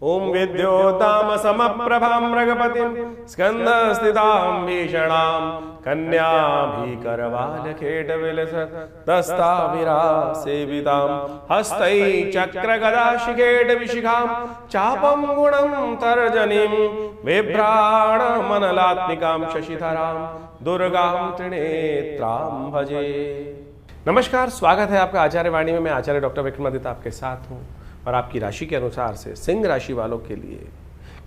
ओम विद्योताम समप्रभां मृगपतिं स्कंदस्थितां भीषणां कन्याभिकरवालखेटविलसत्तस्ताभिरासेवितां हस्तै चक्रगदाशिखेटविशिखां चापं गुणं तर्जनीं बिभ्राणमनलात्मिकां शशिधरां दुर्गां त्रिनेत्रां भजे। नमस्कार, स्वागत है आपका आचार्य वाणी में। मैं आचार्य डॉक्टर विक्रमादित्य आपके साथ हूँ और आपकी राशि के अनुसार से सिंह राशि वालों के लिए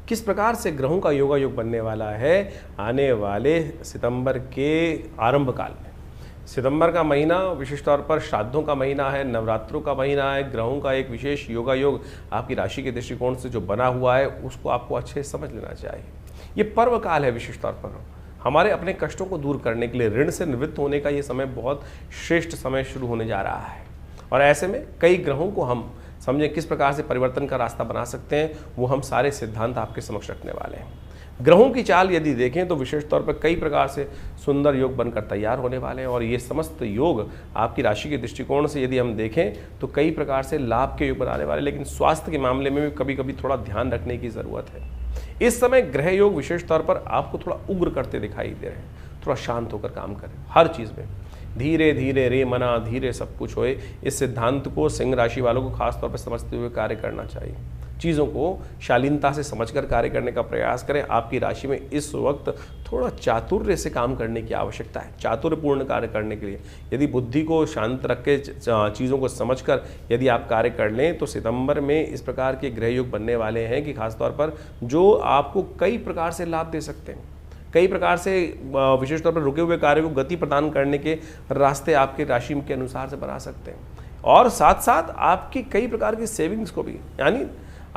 किस प्रकार से ग्रहों का योगा योग बनने वाला है आने वाले सितंबर के आरंभ काल में। सितंबर का महीना विशेष तौर पर श्राद्धों का महीना है, नवरात्रों का महीना है। ग्रहों का एक विशेष योगा योग आपकी राशि के दृष्टिकोण से जो बना हुआ है उसको आपको अच्छे से समझ लेना चाहिए। ये पर्व काल है, विशेष तौर पर हमारे अपने कष्टों को दूर करने के लिए, ऋण से निवृत्त होने का ये समय बहुत श्रेष्ठ समय शुरू होने जा रहा है। और ऐसे में कई ग्रहों को हम समझें किस प्रकार से परिवर्तन का रास्ता बना सकते हैं, वो हम सारे सिद्धांत आपके समक्ष रखने वाले हैं। ग्रहों की चाल यदि देखें तो विशेष तौर पर कई प्रकार से सुंदर योग बनकर तैयार होने वाले हैं। और ये समस्त योग आपकी राशि के दृष्टिकोण से यदि हम देखें तो कई प्रकार से लाभ के योग बनाने वाले, लेकिन स्वास्थ्य के मामले में भी कभी कभी थोड़ा ध्यान रखने की ज़रूरत है। इस समय ग्रह योग विशेष तौर पर आपको थोड़ा उग्र करते दिखाई दे रहे हैं। थोड़ा शांत होकर काम करें हर चीज़ में। धीरे धीरे रे मना धीरे सब कुछ होए, इस सिद्धांत को सिंह राशि वालों को खास तौर पर समझते हुए कार्य करना चाहिए। चीज़ों को शालीनता से समझकर कार्य करने का प्रयास करें। आपकी राशि में इस वक्त थोड़ा चातुर्य से काम करने की आवश्यकता है। चातुर्यपूर्ण कार्य करने के लिए यदि बुद्धि को शांत रख के चीज़ों को समझकर यदि आप कार्य कर लें तो सितंबर में इस प्रकार के ग्रह योग बनने वाले हैं कि खासतौर पर जो आपको कई प्रकार से लाभ दे सकते हैं। कई प्रकार से विशेष तौर पर रुके हुए कार्य को गति प्रदान करने के रास्ते आपके राशि के अनुसार से बना सकते हैं। और साथ साथ आपकी कई प्रकार की सेविंग्स को भी, यानी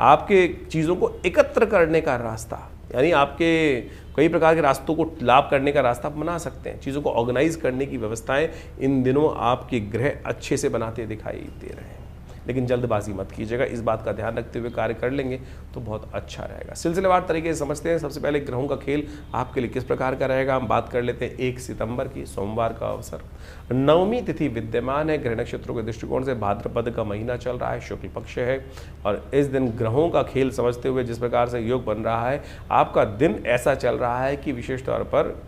आपके चीज़ों को एकत्र करने का रास्ता, यानी आपके कई प्रकार के रास्तों को लाभ करने का रास्ता बना सकते हैं। चीज़ों को ऑर्गेनाइज करने की व्यवस्थाएं इन दिनों आपके ग्रह अच्छे से बनाते दिखाई दे रहे हैं। लेकिन जल्दबाजी मत कीजिएगा, इस बात का ध्यान रखते हुए कार्य कर लेंगे तो बहुत अच्छा रहेगा। सिलसिलेवार तरीके से समझते हैं। सबसे पहले ग्रहों का खेल आपके लिए किस प्रकार का रहेगा, हम बात कर लेते हैं 1 सितंबर की, सोमवार का अवसर। नवमी तिथि विद्यमान है। ग्रह नक्षत्रों के दृष्टिकोण से भाद्रपद का महीना चल रहा है, शुक्ल पक्ष है। और इस दिन ग्रहों का खेल समझते हुए जिस प्रकार से योग बन रहा है, आपका दिन ऐसा चल रहा है कि विशेष तौर पर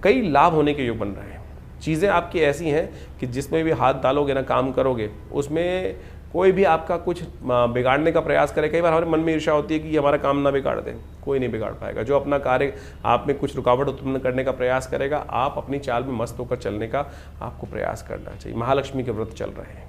कई लाभ होने के योग बन रहे हैं। चीज़ें आपकी ऐसी हैं कि जिसमें भी हाथ डालोगे ना, काम करोगे, उसमें कोई भी आपका कुछ बिगाड़ने का प्रयास करे। कई बार हमारे मन में ईर्ष्या होती है कि हमारा काम ना बिगाड़ दे। कोई नहीं बिगाड़ पाएगा। जो अपना कार्य आप में कुछ रुकावट उत्पन्न करने का प्रयास करेगा, आप अपनी चाल में मस्त होकर चलने का आपको प्रयास करना चाहिए। महालक्ष्मी के व्रत चल रहे हैं।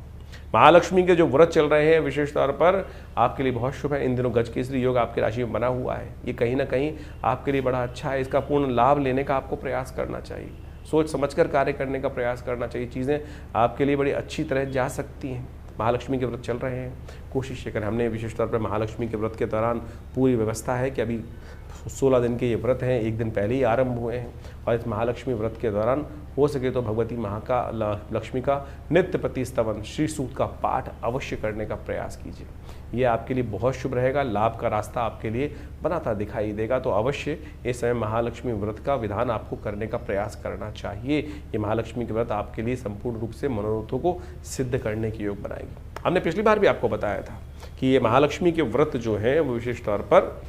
महालक्ष्मी के जो व्रत चल रहे हैं विशेष तौर पर आपके लिए बहुत शुभ है। इन दिनों गजकेसरी योग आपकी राशि में बना हुआ है। ये कहीं ना कहीं आपके लिए बड़ा अच्छा है। इसका पूर्ण लाभ लेने का आपको प्रयास करना चाहिए। सोच समझकर कार्य करने का प्रयास करना चाहिए। चीज़ें आपके लिए बड़ी अच्छी तरह जा सकती हैं। महालक्ष्मी के व्रत चल रहे हैं, कोशिश ये करें। हमने विशेष तौर पर महालक्ष्मी के व्रत के दौरान पूरी व्यवस्था है कि अभी 16 दिन के ये व्रत हैं, एक दिन पहले ही आरंभ हुए हैं। और इस महालक्ष्मी व्रत के दौरान हो सके तो भगवती लक्ष्मी का नित्य प्रति स्तवन श्री सूक्त का पाठ अवश्य करने का प्रयास कीजिए। ये आपके लिए बहुत शुभ रहेगा। लाभ का रास्ता आपके लिए बनाता दिखाई देगा। तो अवश्य इस समय महालक्ष्मी व्रत का विधान आपको करने का प्रयास करना चाहिए। ये महालक्ष्मी के व्रत आपके लिए संपूर्ण रूप से मनोरथों को सिद्ध करने की योग बनाएगी। हमने पिछली बार भी आपको बताया था कि ये महालक्ष्मी के व्रत जो हैं वो विशेष तौर पर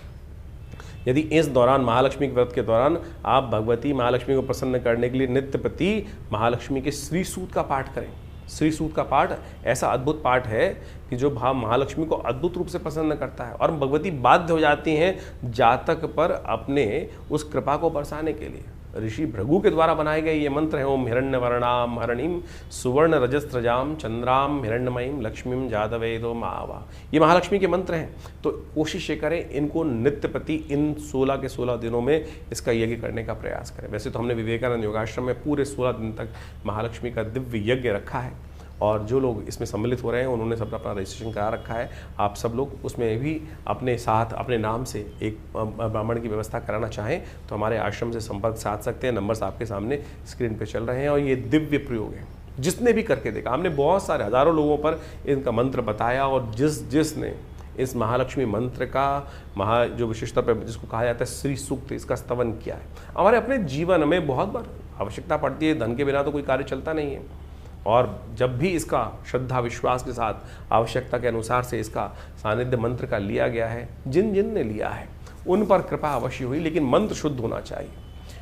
यदि इस दौरान महालक्ष्मी के व्रत के दौरान आप भगवती महालक्ष्मी को प्रसन्न करने के लिए नित्य प्रति महालक्ष्मी के श्री सूक्त का पाठ करें। श्री सूक्त का पाठ ऐसा अद्भुत पाठ है कि जो महालक्ष्मी को अद्भुत रूप से प्रसन्न करता है। और भगवती बाध्य हो जाती हैं जातक पर अपने उस कृपा को बरसाने के लिए। ऋषि भृगु के द्वारा बनाए गए ये मंत्र है। ओम हिरण्यवर्णाम हरणीम सुवर्ण रजस्त्रजाम चंद्राम हिरण्यमयीम लक्ष्मीम जातवेदो मावा। ये महालक्ष्मी के मंत्र हैं। तो कोशिश ये करें इनको नित्य प्रति इन 16 के 16 दिनों में इसका यज्ञ करने का प्रयास करें। वैसे तो हमने विवेकानंद योगाश्रम में पूरे 16 दिन तक महालक्ष्मी का दिव्य यज्ञ रखा है और जो लोग इसमें सम्मिलित हो रहे हैं उन्होंने सब अपना रजिस्ट्रेशन करा रखा है। आप सब लोग उसमें भी अपने साथ अपने नाम से एक ब्राह्मण की व्यवस्था कराना चाहें तो हमारे आश्रम से संपर्क साध सकते हैं। नंबर्स आपके सामने स्क्रीन पे चल रहे हैं। और ये दिव्य प्रयोग है, जिसने भी करके देखा, हमने बहुत सारे हज़ारों लोगों पर इनका मंत्र बताया। और जिसने इस महालक्ष्मी मंत्र का जो विशेषता पर जिसको कहा जाता है श्री सूक्त, इसका स्तवन किया है। हमारे अपने जीवन में बहुत बार आवश्यकता पड़ती है। धन के बिना तो कोई कार्य चलता नहीं है। और जब भी इसका श्रद्धा विश्वास के साथ आवश्यकता के अनुसार से इसका सानिध्य मंत्र का लिया गया है, जिन जिन ने लिया है उन पर कृपा अवश्य हुई, लेकिन मंत्र शुद्ध होना चाहिए।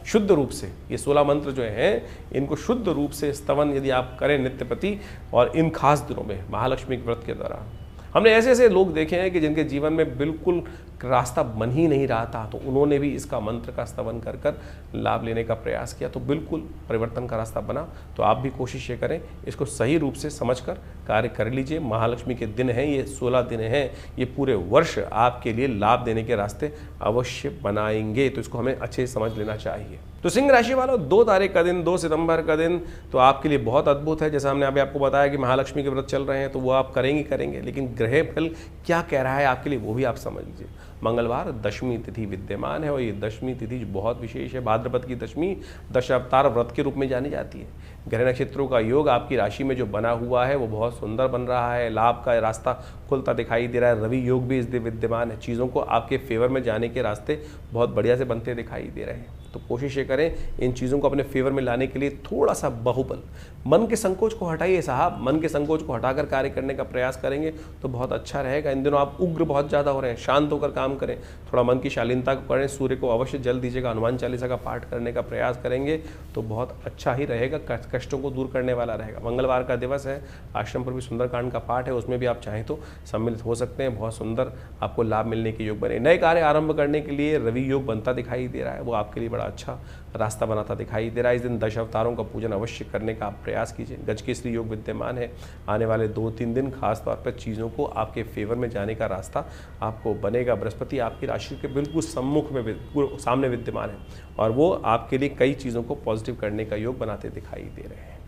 शुद्ध रूप से ये 16 मंत्र जो हैं इनको शुद्ध रूप से स्तवन यदि आप करें नित्य प्रति, और इन खास दिनों में महालक्ष्मी के व्रत के दौरान, हमने ऐसे ऐसे लोग देखे हैं कि जिनके जीवन में बिल्कुल रास्ता बन ही नहीं रहा था, तो उन्होंने भी इसका मंत्र का स्तवन कर कर लाभ लेने का प्रयास किया, तो बिल्कुल परिवर्तन का रास्ता बना। तो आप भी कोशिश ये करें, इसको सही रूप से समझकर कार्य कर लीजिए। महालक्ष्मी के दिन हैं, ये 16 दिन हैं, ये पूरे वर्ष आपके लिए लाभ देने के रास्ते अवश्य बनाएंगे, तो इसको हमें अच्छे से समझ लेना चाहिए। तो सिंह राशि वालों, 2 तारीख का दिन, 2 सितंबर का दिन तो आपके लिए बहुत अद्भुत है। जैसा हमने अभी आपको बताया कि महालक्ष्मी के व्रत चल रहे हैं, तो वो आप करेंगे, लेकिन ग्रह फल क्या कह रहा है आपके लिए वो भी आप समझ लीजिए। मंगलवार दशमी तिथि विद्यमान है, और ये दशमी तिथि बहुत विशेष है। भाद्रपद की दशमी दशावतार व्रत के रूप में जानी जाती है। ग्रह नक्षत्रों का योग आपकी राशि में जो बना हुआ है वो बहुत सुंदर बन रहा है, लाभ का रास्ता खुलता दिखाई दे रहा है। रवि योग भी इस दिन विद्यमान है, चीज़ों को आपके फेवर में जाने के रास्ते बहुत बढ़िया से बनते दिखाई दे रहे हैं। तो कोशिश ये करें इन चीज़ों को अपने फेवर में लाने के लिए थोड़ा सा बाहुबल, मन के संकोच को हटाइए साहब, मन के संकोच को हटाकर कार्य करने का प्रयास करेंगे तो बहुत अच्छा रहेगा। इन दिनों आप उग्र बहुत ज़्यादा हो रहे हैं, शांत होकर काम करें, थोड़ा मन की शालीनता को करें, सूर्य को अवश्य जल दीजिएगा, हनुमान चालीसा का पाठ करने का प्रयास करेंगे तो बहुत अच्छा ही रहेगा, कष्टों को दूर करने वाला रहेगा। मंगलवार का दिवस है, आश्रम पर भी सुंदरकांड का पाठ है, उसमें भी आप चाहें तो सम्मिलित हो सकते हैं, बहुत सुंदर आपको लाभ मिलने के योग बने। नए कार्य आरंभ करने के लिए रवि योग बनता दिखाई दे रहा है, वो आपके लिए बड़ा अच्छा रास्ता बनाता दिखाई दे रहा है। इस दिन 10 अवतारों का पूजन अवश्य करने का आप प्रयास कीजिए। गजकेसरी योग विद्यमान है, आने वाले 2-3 दिन खास तौर पर चीज़ों को आपके फेवर में जाने का रास्ता आपको बनेगा। बृहस्पति आपकी राशि के बिल्कुल सम्मुख में सामने विद्यमान है, और वो आपके लिए कई चीज़ों को पॉजिटिव करने का योग बनाते दिखाई दे रहे हैं।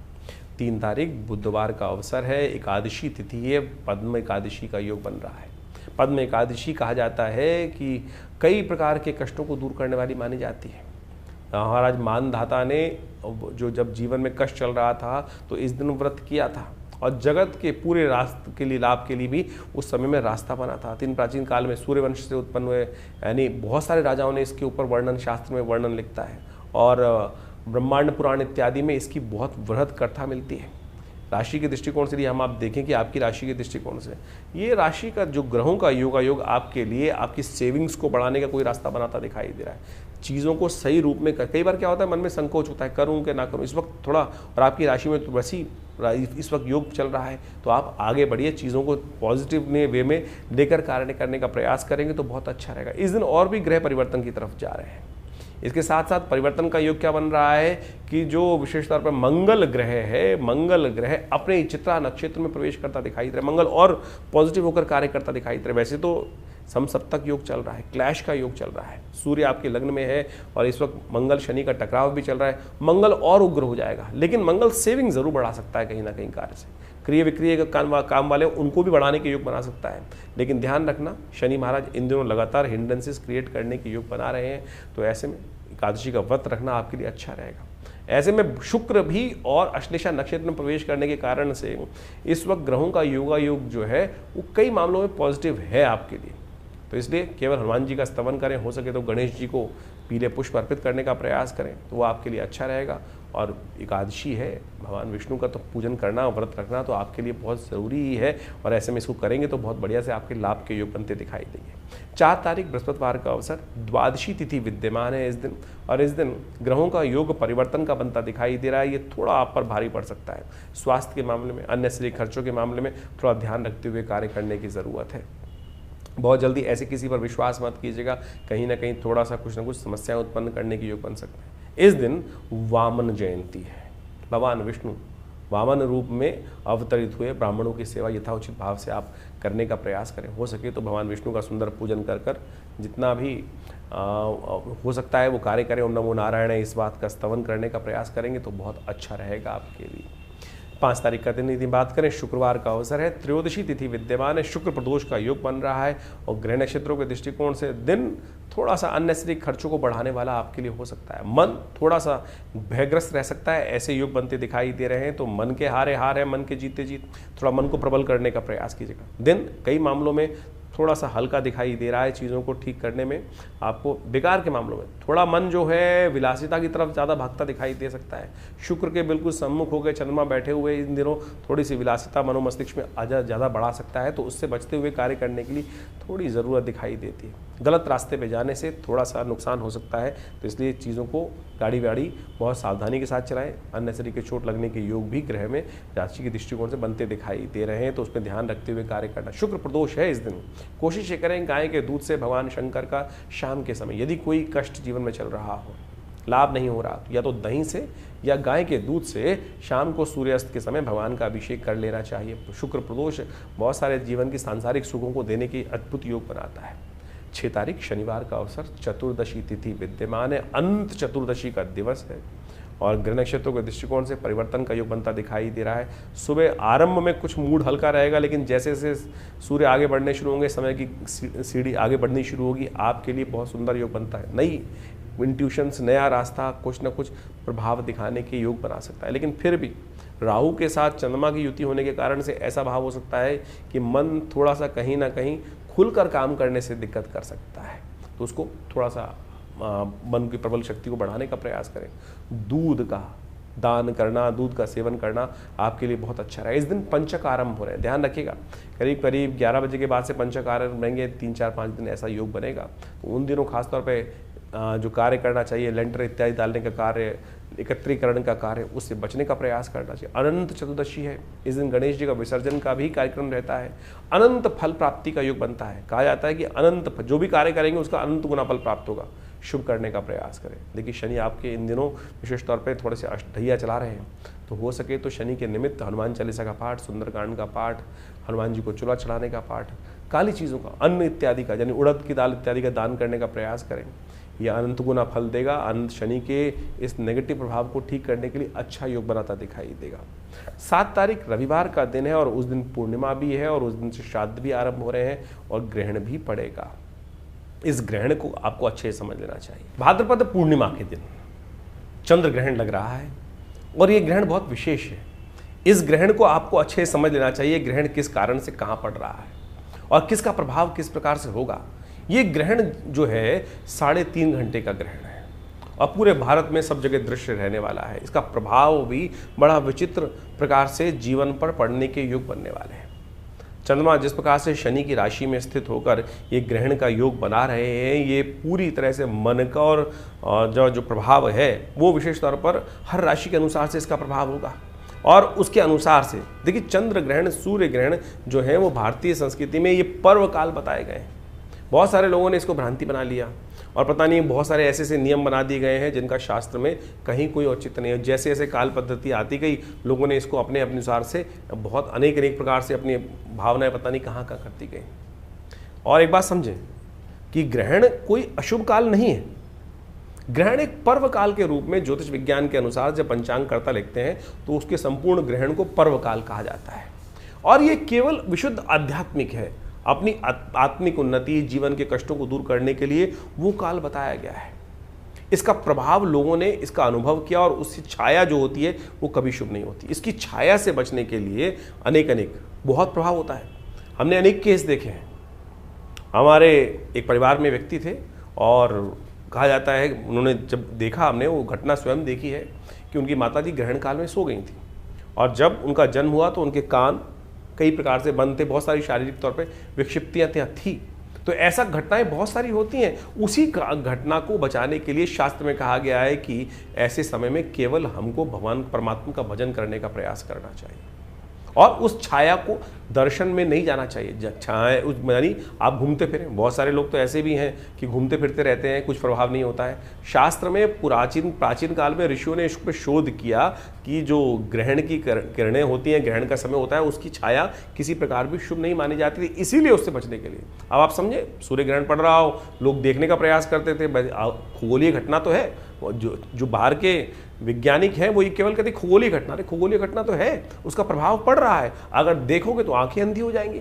3 तारीख बुधवार का अवसर है, एकादशी तिथि है, पद्म एकादशी का योग बन रहा है। पद्म एकादशी कहा जाता है कि कई प्रकार के कष्टों को दूर करने वाली मानी जाती है। महाराज मानधाता ने जो जब जीवन में कष्ट चल रहा था तो इस दिन व्रत किया था, और जगत के पूरे रास्ते के लिए, लाभ के लिए भी उस समय में रास्ता बना था। 3 प्राचीन काल में सूर्यवंश से उत्पन्न हुए, यानी बहुत सारे राजाओं ने इसके ऊपर वर्णन, शास्त्र में वर्णन लिखता है, और ब्रह्मांड पुराण इत्यादि में इसकी बहुत वृहद कथा मिलती है। राशि के दृष्टिकोण से यदि हम आप देखें कि आपकी राशि के दृष्टिकोण से ये राशि का जो ग्रहों का योग आपके लिए आपकी सेविंग्स को बढ़ाने का कोई रास्ता बनाता दिखाई दे रहा है। चीज़ों को सही रूप में कई बार क्या होता है, मन में संकोच होता है, करूं कि ना करूं, इस वक्त थोड़ा, और आपकी राशि में तो वैसी इस वक्त योग चल रहा है, तो आप आगे बढ़िए, चीज़ों को पॉजिटिव वे में लेकर कार्य करने का प्रयास करेंगे तो बहुत अच्छा रहेगा। इस दिन और भी ग्रह परिवर्तन की तरफ जा रहे हैं। इसके साथ साथ परिवर्तन का योग क्या बन रहा है कि जो विशेष तौर पर मंगल ग्रह है, मंगल ग्रह अपने चित्रा नक्षत्र में प्रवेश करता दिखाई दे रहा है। मंगल और पॉजिटिव होकर कार्य करता दिखाई दे रहा है। वैसे तो समसप्तक योग चल रहा है, क्लैश का योग चल रहा है, सूर्य आपके लग्न में है, और इस वक्त मंगल शनि का टकराव भी चल रहा है। मंगल और उग्र हो जाएगा, लेकिन मंगल सेविंग जरूर बढ़ा सकता है कहीं ना कहीं कार्य से। क्रिय विक्रिय का काम वाले उनको भी बढ़ाने के योग बना सकता है, लेकिन ध्यान रखना शनि महाराज इन दिनों लगातार हिंड्रेंसेस क्रिएट करने के योग बना रहे हैं, तो ऐसे में एकादशी का व्रत रखना आपके लिए अच्छा रहेगा। ऐसे में शुक्र भी और अश्लेषा नक्षत्र में प्रवेश करने के कारण से इस वक्त ग्रहों का योग जो है वो कई मामलों में पॉजिटिव है आपके लिए। तो इसलिए केवल हनुमान जी का स्तवन करें, हो सके तो गणेश जी को पीले पुष्प अर्पित करने का प्रयास करें, तो वो आपके लिए अच्छा रहेगा। और एकादशी है, भगवान विष्णु का तो पूजन करना, व्रत रखना तो आपके लिए बहुत ज़रूरी ही है, और ऐसे में इसको करेंगे तो बहुत बढ़िया से आपके लाभ के योग बनते दिखाई देंगे। 4 तारीख बृहस्पतिवार का अवसर, द्वादशी तिथि विद्यमान है इस दिन, और इस दिन ग्रहों का योग परिवर्तन का बनता दिखाई दे रहा है। ये थोड़ा आप पर भारी पड़ सकता है। स्वास्थ्य के मामले में, अन्य शरीर खर्चों के मामले में थोड़ा ध्यान रखते हुए कार्य करने की ज़रूरत है। बहुत जल्दी ऐसे किसी पर विश्वास मत कीजिएगा, कहीं ना कहीं थोड़ा सा कुछ ना कुछ समस्याएं उत्पन्न करने के योग बन सकते हैं। इस दिन वामन जयंती है, भगवान विष्णु वामन रूप में अवतरित हुए, ब्राह्मणों की सेवा यथाउचित भाव से आप करने का प्रयास करें। हो सके तो भगवान विष्णु का सुंदर पूजन कर जितना भी हो सकता है वो कार्य करें। ओम नमो नारायण, इस बात का स्तवन करने का प्रयास करेंगे तो बहुत अच्छा रहेगा आपके लिए। 5 तारीख का दिन यदि बात करें, शुक्रवार का अवसर है, त्रयोदशी तिथि विद्यमान है, शुक्र प्रदोष का योग बन रहा है, और ग्रह नक्षत्रों के दृष्टिकोण से दिन थोड़ा सा अननेसेसरी खर्चों को बढ़ाने वाला आपके लिए हो सकता है। मन थोड़ा सा भयग्रस्त रह सकता है, ऐसे योग बनते दिखाई दे रहे हैं, तो मन के हारे हार है, मन के जीते जीत, थोड़ा मन को प्रबल करने का प्रयास कीजिएगा। दिन कई मामलों में थोड़ा सा हल्का दिखाई दे रहा है चीज़ों को ठीक करने में। आपको बेकार के मामलों में थोड़ा मन जो है विलासिता की तरफ ज़्यादा भागता दिखाई दे सकता है। शुक्र के बिल्कुल सम्मुख हो गए चंद्रमा बैठे हुए इन दिनों थोड़ी सी विलासिता मनोमस्तिष्क में ज़्यादा बढ़ा सकता है, तो उससे बचते हुए कार्य करने के लिए थोड़ी ज़रूरत दिखाई देती है। गलत रास्ते पे जाने से थोड़ा सा नुकसान हो सकता है, तो इसलिए चीज़ों को गाड़ी वाड़ी बहुत सावधानी के साथ चलाएं। अननेसेसरी के चोट लगने के योग भी ग्रह में राशि के दृष्टिकोण से बनते दिखाई दे रहे हैं, तो उसमें ध्यान रखते हुए कार्य करना। शुक्र प्रदोष है इस दिन। कोशिश ये करें गाय के दूध से भगवान शंकर का शाम के समय यदि कोई कष्ट जीवन में चल रहा हो, लाभ नहीं हो रहा, तो या तो दही से या गाय के दूध से शाम को सूर्यास्त के समय भगवान का अभिषेक कर लेना चाहिए। शुक्र प्रदोष बहुत सारे जीवन की सांसारिक सुखों को देने की अद्भुत योग बनाता है। 6 तारीख शनिवार का अवसर, चतुर्दशी तिथि विद्यमान है, अनंत चतुर्दशी का दिवस है और ग्रह नक्षत्रों के दृष्टिकोण से परिवर्तन का योग बनता दिखाई दे रहा है। सुबह आरंभ में कुछ मूड हल्का रहेगा, लेकिन जैसे जैसे सूर्य आगे बढ़ने शुरू होंगे, समय की सीढ़ी आगे बढ़नी शुरू होगी, आपके लिए बहुत सुंदर योग बनता है। नई इंट्यूशंस, नया रास्ता कुछ न कुछ प्रभाव दिखाने के योग बना सकता है। लेकिन फिर भी राहु के साथ चंद्रमा की युति होने के कारण से ऐसा भाव हो सकता है कि मन थोड़ा सा कहीं ना कहीं खुलकर काम करने से दिक्कत कर सकता है, तो उसको थोड़ा सा मन की प्रबल शक्ति को बढ़ाने का प्रयास करें। दूध का दान करना, दूध का सेवन करना आपके लिए बहुत अच्छा रहा। इस दिन पंचक आरंभ हो रहे हैं, ध्यान रखिएगा। करीब करीब 11 बजे के बाद से पंचक आरंभ रहेंगे, 3, 4, 5 दिन ऐसा योग बनेगा। तो उन दिनों खासतौर पे जो कार्य करना चाहिए, लेंटर इत्यादि डालने का कार्य, एकत्रीकरण का कार्य, उससे बचने का प्रयास करना चाहिए। अनंत चतुर्दशी है, इस दिन गणेश जी का विसर्जन का भी कार्यक्रम रहता है। अनंत फल प्राप्ति का योग बनता है। कहा जाता है कि अनंत जो भी कार्य करेंगे उसका अनंत गुना फल प्राप्त होगा। शुभ करने का प्रयास करें। देखिए शनि आपके इन दिनों विशेष तौर पे थोड़े से अष्टैया चला रहे हैं, तो हो सके तो शनि के निमित्त हनुमान चालीसा का पाठ, सुंदरकांड का पाठ, हनुमान जी को चूल्हा चढ़ाने का पाठ, काली चीज़ों का, अन्न इत्यादि का यानी उड़द की दाल इत्यादि का दान करने का प्रयास करें। यह अनंत गुना फल देगा। अनंत शनि के इस नेगेटिव प्रभाव को ठीक करने के लिए अच्छा योग बनाता दिखाई देगा। 7 तारीख रविवार का दिन है और उस दिन पूर्णिमा भी है और उस दिन से श्राद्ध भी आरंभ हो रहे हैं और ग्रहण भी पड़ेगा। इस ग्रहण को आपको अच्छे से समझ लेना चाहिए। भाद्रपद पूर्णिमा के दिन चंद्र ग्रहण लग रहा है और ये ग्रहण बहुत विशेष है। इस ग्रहण को आपको अच्छे से समझ लेना चाहिए। ग्रहण किस कारण से कहाँ पड़ रहा है और किसका प्रभाव किस प्रकार से होगा। ये ग्रहण जो है 3.5 घंटे का ग्रहण है और पूरे भारत में सब जगह दृश्य रहने वाला है। इसका प्रभाव भी बड़ा विचित्र प्रकार से जीवन पर पड़ने के योग बनने वाले हैं। चंद्रमा जिस प्रकार से शनि की राशि में स्थित होकर ये ग्रहण का योग बना रहे हैं, ये पूरी तरह से मन का और जो प्रभाव है वो विशेष तौर पर हर राशि के अनुसार से इसका प्रभाव होगा और उसके अनुसार से देखिए चंद्र ग्रहण, सूर्य ग्रहण जो है वो भारतीय संस्कृति में ये पर्व काल बताए गए हैं। बहुत सारे लोगों ने इसको भ्रांति बना लिया और पता नहीं बहुत सारे ऐसे ऐसे नियम बना दिए गए हैं जिनका शास्त्र में कहीं कोई औचित्य नहीं है। जैसे जैसे काल पद्धति आती गई, लोगों ने इसको अपने अनुसार से बहुत अनेक प्रकार से अपनी भावनाएं पता नहीं कहाँ करती गई। और एक बात समझें कि ग्रहण कोई अशुभ काल नहीं है। ग्रहण एक पर्व काल के रूप में ज्योतिष विज्ञान के अनुसार जब पंचांगकर्ता लिखते हैं तो उसके संपूर्ण ग्रहण को पर्व काल कहा जाता है और ये केवल विशुद्ध आध्यात्मिक है। अपनी आत्मिक उन्नति, जीवन के कष्टों को दूर करने के लिए वो काल बताया गया है। इसका प्रभाव लोगों ने इसका अनुभव किया और उसकी छाया जो होती है वो कभी शुभ नहीं होती। इसकी छाया से बचने के लिए अनेक बहुत प्रभाव होता है। हमने अनेक केस देखे हैं। हमारे एक परिवार में व्यक्ति थे और कहा जाता है उन्होंने जब देखा, हमने वो घटना स्वयं देखी है कि उनकी माताजी ग्रहण काल में सो गई थी और जब उनका जन्म हुआ तो उनके कान कई प्रकार से बंद थे, बहुत सारी शारीरिक तौर पे विक्षिप्तियाँ थी। तो ऐसा घटनाएं बहुत सारी होती हैं। उसी घटना को बचाने के लिए शास्त्र में कहा गया है कि ऐसे समय में केवल हमको भगवान परमात्मा का भजन करने का प्रयास करना चाहिए और उस छाया को दर्शन में नहीं जाना चाहिए। छाया उस यानी आप घूमते फिरें, बहुत सारे लोग तो ऐसे भी हैं कि घूमते फिरते रहते हैं, कुछ प्रभाव नहीं होता है। शास्त्र में प्राचीन काल में ऋषियों ने इस पर शोध किया कि जो ग्रहण की किरणें होती हैं, ग्रहण का समय होता है, उसकी छाया किसी प्रकार भी शुभ नहीं मानी जाती थी, इसीलिए उससे बचने के लिए। अब आप समझे, सूर्य ग्रहण पड़ रहा हो, लोग देखने का प्रयास करते थे। खगोलीय घटना तो है, जो बाहर के वैज्ञानिक हैं वो ये केवल कहते खगोलीय घटना तो है, उसका प्रभाव पड़ रहा है। अगर देखोगे तो आंखें अंधी हो जाएंगी।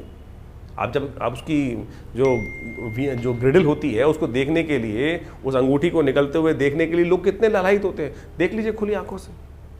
आप उसकी जो ग्रिडल होती है उसको देखने के लिए, उस अंगूठी को निकलते हुए देखने के लिए लोग कितने लालायित होते हैं। देख लीजिए खुली आंखों से,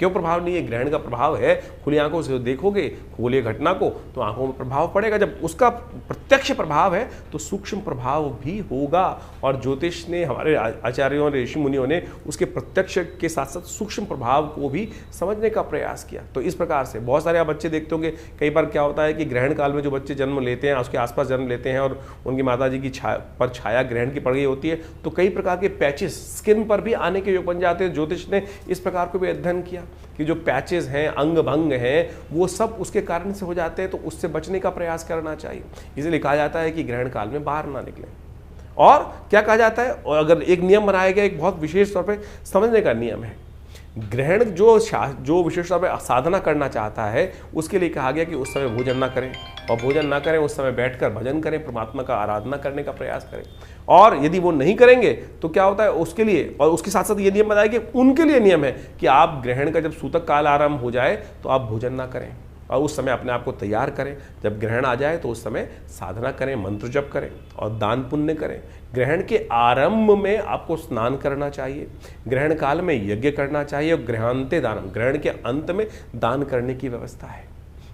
क्यों प्रभाव नहीं है? ग्रहण का प्रभाव है, खुली आंखों से देखोगे खगोलीय घटना को तो आंखों में प्रभाव पड़ेगा। जब उसका प्रत्यक्ष प्रभाव है तो सूक्ष्म प्रभाव भी होगा। और ज्योतिष ने, हमारे आचार्यों और ऋषि मुनियों ने उसके प्रत्यक्ष के साथ साथ सूक्ष्म प्रभाव को भी समझने का प्रयास किया। तो इस प्रकार से बहुत सारे आप बच्चे देखते होंगे, कई बार क्या होता है कि ग्रहण काल में जो बच्चे जन्म लेते हैं, उसके आसपास जन्म लेते हैं और उनकी माता जी की छाया ग्रहण की पड़ गई होती है, तो कई प्रकार के पैचेस स्किन पर भी आने के योग बन जाते हैं। ज्योतिष ने इस प्रकार को भी अध्ययन किया कि जो पैचेस हैं, अंग भंग हैं, वो सब उसके कारण से हो जाते हैं, तो उससे बचने का प्रयास करना चाहिए। इसलिए कहा जाता है कि ग्रहण काल में बाहर ना निकलें। और क्या कहा जाता है, और अगर एक नियम बनाया गया, एक बहुत विशेष तौर पे समझने का नियम है, ग्रहण जो विशेष तौर पे साधना करना चाहता है उसके लिए कहा गया कि उस समय भोजन ना करें, और भोजन ना करें उस समय बैठकर भजन करें, परमात्मा का आराधना करने का प्रयास करें। और यदि वो नहीं करेंगे तो क्या होता है उसके लिए, और उसके साथ साथ ये नियम बताया कि उनके लिए नियम है कि आप ग्रहण का जब सूतक काल आरंभ हो जाए तो आप भोजन ना करें, और उस समय अपने आप को तैयार करें। जब ग्रहण आ जाए तो उस समय साधना करें, मंत्र जप करें और दान पुण्य करें। ग्रहण के आरंभ में आपको स्नान करना चाहिए, ग्रहण काल में यज्ञ करना चाहिए, और ग्रहांते दानम, ग्रहण के अंत में दान करने की व्यवस्था है।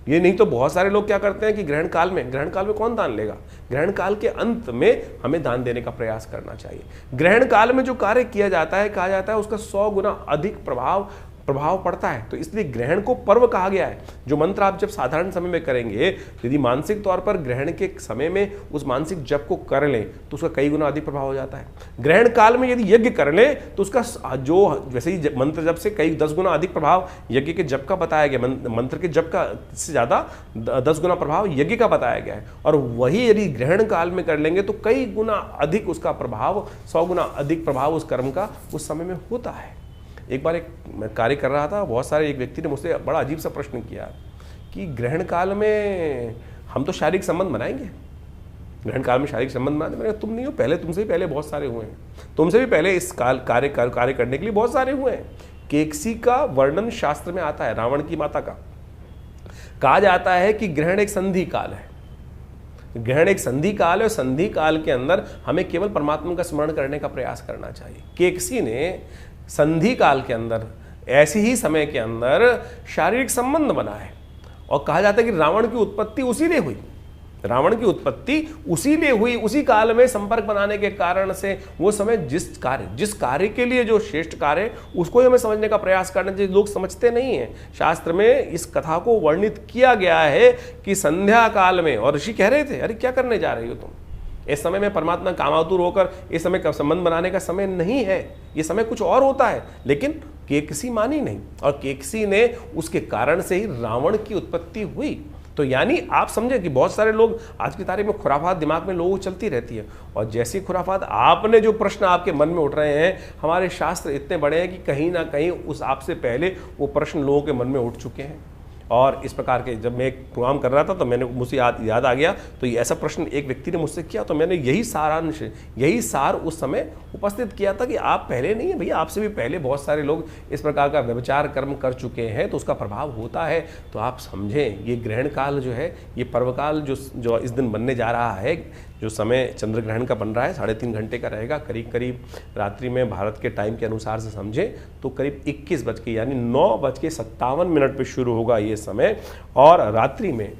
ये नहीं तो बहुत सारे लोग क्या करते हैं कि ग्रहण काल में कौन दान लेगा? ग्रहण काल के अंत में हमें दान देने का प्रयास करना चाहिए। ग्रहण काल में जो कार्य किया जाता है, कहा जाता है उसका 100 गुना अधिक प्रभाव पड़ता है। तो इसलिए ग्रहण को पर्व कहा गया है। जो मंत्र आप जब साधारण समय में करेंगे, यदि मानसिक तौर पर ग्रहण के समय में उस मानसिक जप को कर लें तो उसका कई गुना अधिक प्रभाव हो जाता है। ग्रहण काल में यदि यज्ञ कर लें तो उसका जो वैसे ही मंत्र जप से कई 10 गुना अधिक प्रभाव यज्ञ के जप का बताया गया, मंत्र के जप का से ज़्यादा 10 गुना प्रभाव यज्ञ का बताया गया है। और वही यदि ग्रहण काल में कर लेंगे तो कई गुना अधिक उसका प्रभाव, 100 गुना अधिक प्रभाव उस कर्म का उस समय में होता है। एक बार मैं कार्य कर रहा था, बहुत सारे एक व्यक्ति ने मुझसे बड़ा अजीब सा प्रश्न किया कि ग्रहण काल में हम तो शारीरिक संबंध बनाएंगे, ग्रहण काल में शारीरिक संबंध बनाते। मैंने कहा तुम नहीं हो, पहले तुमसे भी पहले बहुत सारे हुए हैं, तुमसे भी पहले इस कार्य करने के लिए बहुत सारे हुए हैं। केकसी का वर्णन शास्त्र में आता है, रावण की माता का। कहा जाता है कि ग्रहण एक संधि काल है, ग्रहण एक संधि काल है, और संधि काल के अंदर हमें केवल परमात्मा का स्मरण करने का प्रयास करना चाहिए। केकसी ने संधि काल के अंदर, ऐसे ही समय के अंदर शारीरिक संबंध बना है, और कहा जाता है कि रावण की उत्पत्ति उसी लिए हुई, रावण की उत्पत्ति उसी लिए हुई, उसी काल में संपर्क बनाने के कारण से वो समय जिस कार्य के लिए जो श्रेष्ठ कार्य है उसको ही हमें समझने का प्रयास करना चाहिए। लोग समझते नहीं हैं। शास्त्र में इस कथा को वर्णित किया गया है कि संध्या काल में, और ऋषि कह रहे थे अरे क्या करने जा रही हो तुम, इस समय में परमात्मा कामातुर होकर इस समय का संबंध बनाने का समय नहीं है, ये समय कुछ और होता है। लेकिन केकसी मानी नहीं, और केकसी ने उसके कारण से ही रावण की उत्पत्ति हुई। तो यानी आप समझे कि बहुत सारे लोग आज की तारीख में खुराफात दिमाग में लोगों को चलती रहती है, और जैसी खुराफात आपने जो प्रश्न आपके मन में उठ रहे हैं, हमारे शास्त्र इतने बड़े हैं कि कहीं ना कहीं उस आपसे पहले वो प्रश्न लोगों के मन में उठ चुके हैं। और इस प्रकार के जब मैं एक प्रोग्राम कर रहा था तो मैंने मुझे याद आ गया, तो ये ऐसा प्रश्न एक व्यक्ति ने मुझसे किया, तो मैंने यही सार उस समय उपस्थित किया था कि आप पहले नहीं है भैया, आपसे भी पहले बहुत सारे लोग इस प्रकार का व्यभिचार कर्म कर चुके हैं, तो उसका प्रभाव होता है। तो आप समझें ये ग्रहण काल जो है, ये पर्वकाल जो इस दिन बनने जा रहा है, जो समय चंद्र ग्रहण का बन रहा है 3.5 घंटे का रहेगा, करीब रात्रि में भारत के टाइम के अनुसार से समझें तो करीब 21 बज के यानी 9:57 पे शुरू होगा ये समय, और रात्रि में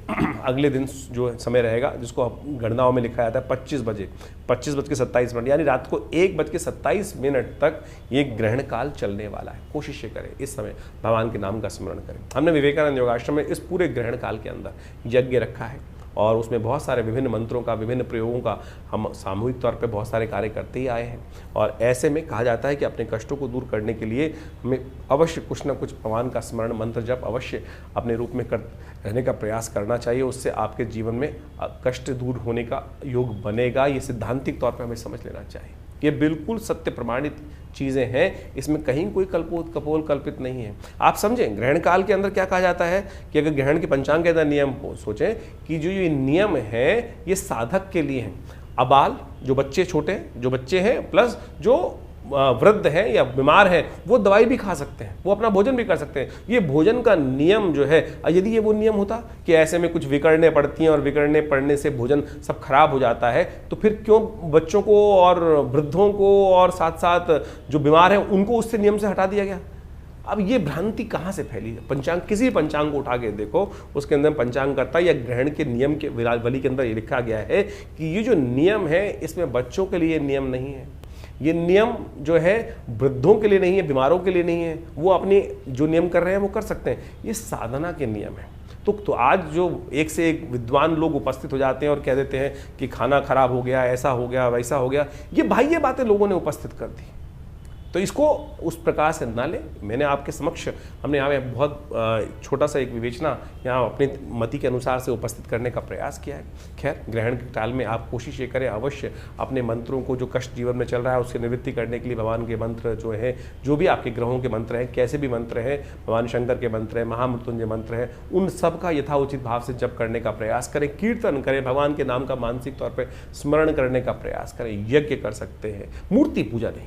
अगले दिन जो समय रहेगा जिसको गणनाओं में लिखा जाता है 25:27 यानी रात को 1:27 तक ये ग्रहण काल चलने वाला है। कोशिश करें इस समय भगवान के नाम का स्मरण करें। हमने विवेकानंद योगाश्रम में इस पूरे ग्रहण काल के अंदर यज्ञ रखा है, और उसमें बहुत सारे विभिन्न मंत्रों का, विभिन्न प्रयोगों का हम सामूहिक तौर पे बहुत सारे कार्य करते ही आए हैं। और ऐसे में कहा जाता है कि अपने कष्टों को दूर करने के लिए हमें अवश्य कुछ ना कुछ भगवान का स्मरण, मंत्र जप अवश्य अपने रूप में रहने का प्रयास करना चाहिए। उससे आपके जीवन में कष्ट दूर होने का योग बनेगा। ये सिद्धांतिक तौर पर हमें समझ लेना चाहिए। ये बिल्कुल सत्य प्रमाणित चीज़ें हैं, इसमें कहीं कोई कपोल कल्पित नहीं है। आप समझें ग्रहण काल के अंदर क्या कहा जाता है कि अगर ग्रहण के पंचांग के अंदर नियम को सोचें कि जो ये नियम है ये साधक के लिए हैं। अबाल जो बच्चे छोटे जो बच्चे हैं प्लस जो वृद्ध हैं या बीमार हैं वो दवाई भी खा सकते हैं, वो अपना भोजन भी कर सकते हैं। ये भोजन का नियम जो है, यदि ये वो नियम होता कि ऐसे में कुछ विकड़ने पड़ती हैं और विकड़ने पड़ने से भोजन सब खराब हो जाता है, तो फिर क्यों बच्चों को और वृद्धों को और साथ साथ जो बीमार हैं उनको उससे नियम से हटा दिया गया? अब ये भ्रांति कहाँ से फैली है? पंचांग, किसी पंचांग को उठा के देखो, उसके अंदर पंचांग करता या ग्रहण के नियम के वली के अंदर ये लिखा गया है कि ये जो नियम है इसमें बच्चों के लिए नियम नहीं है, ये नियम जो है वृद्धों के लिए नहीं है, बीमारों के लिए नहीं है, वो अपनी जो नियम कर रहे हैं वो कर सकते हैं, ये साधना के नियम है। तो आज जो एक से एक विद्वान लोग उपस्थित हो जाते हैं और कह देते हैं कि खाना खराब हो गया, ऐसा हो गया, वैसा हो गया, ये बाह्य बातें लोगों ने उपस्थित कर दी, तो इसको उस प्रकार से ना ले। मैंने आपके समक्ष, हमने यहाँ पे बहुत छोटा सा एक विवेचना यहाँ अपनी मति के अनुसार से उपस्थित करने का प्रयास किया है। खैर, ग्रहण के काल में आप कोशिश ये करें अवश्य अपने मंत्रों को, जो कष्ट जीवन में चल रहा है उसकी निवृत्ति करने के लिए भगवान के मंत्र जो है, जो भी आपके ग्रहों के मंत्र हैं, कैसे भी मंत्र हैं, भगवान शंकर के मंत्र हैं, महामृत्युंजय मंत्र हैं, उन सब का यथाउचित भाव से जप करने का प्रयास करें, कीर्तन करें, भगवान के नाम का मानसिक तौर पर स्मरण करने का प्रयास करें, यज्ञ कर सकते हैं। मूर्ति पूजा नहीं,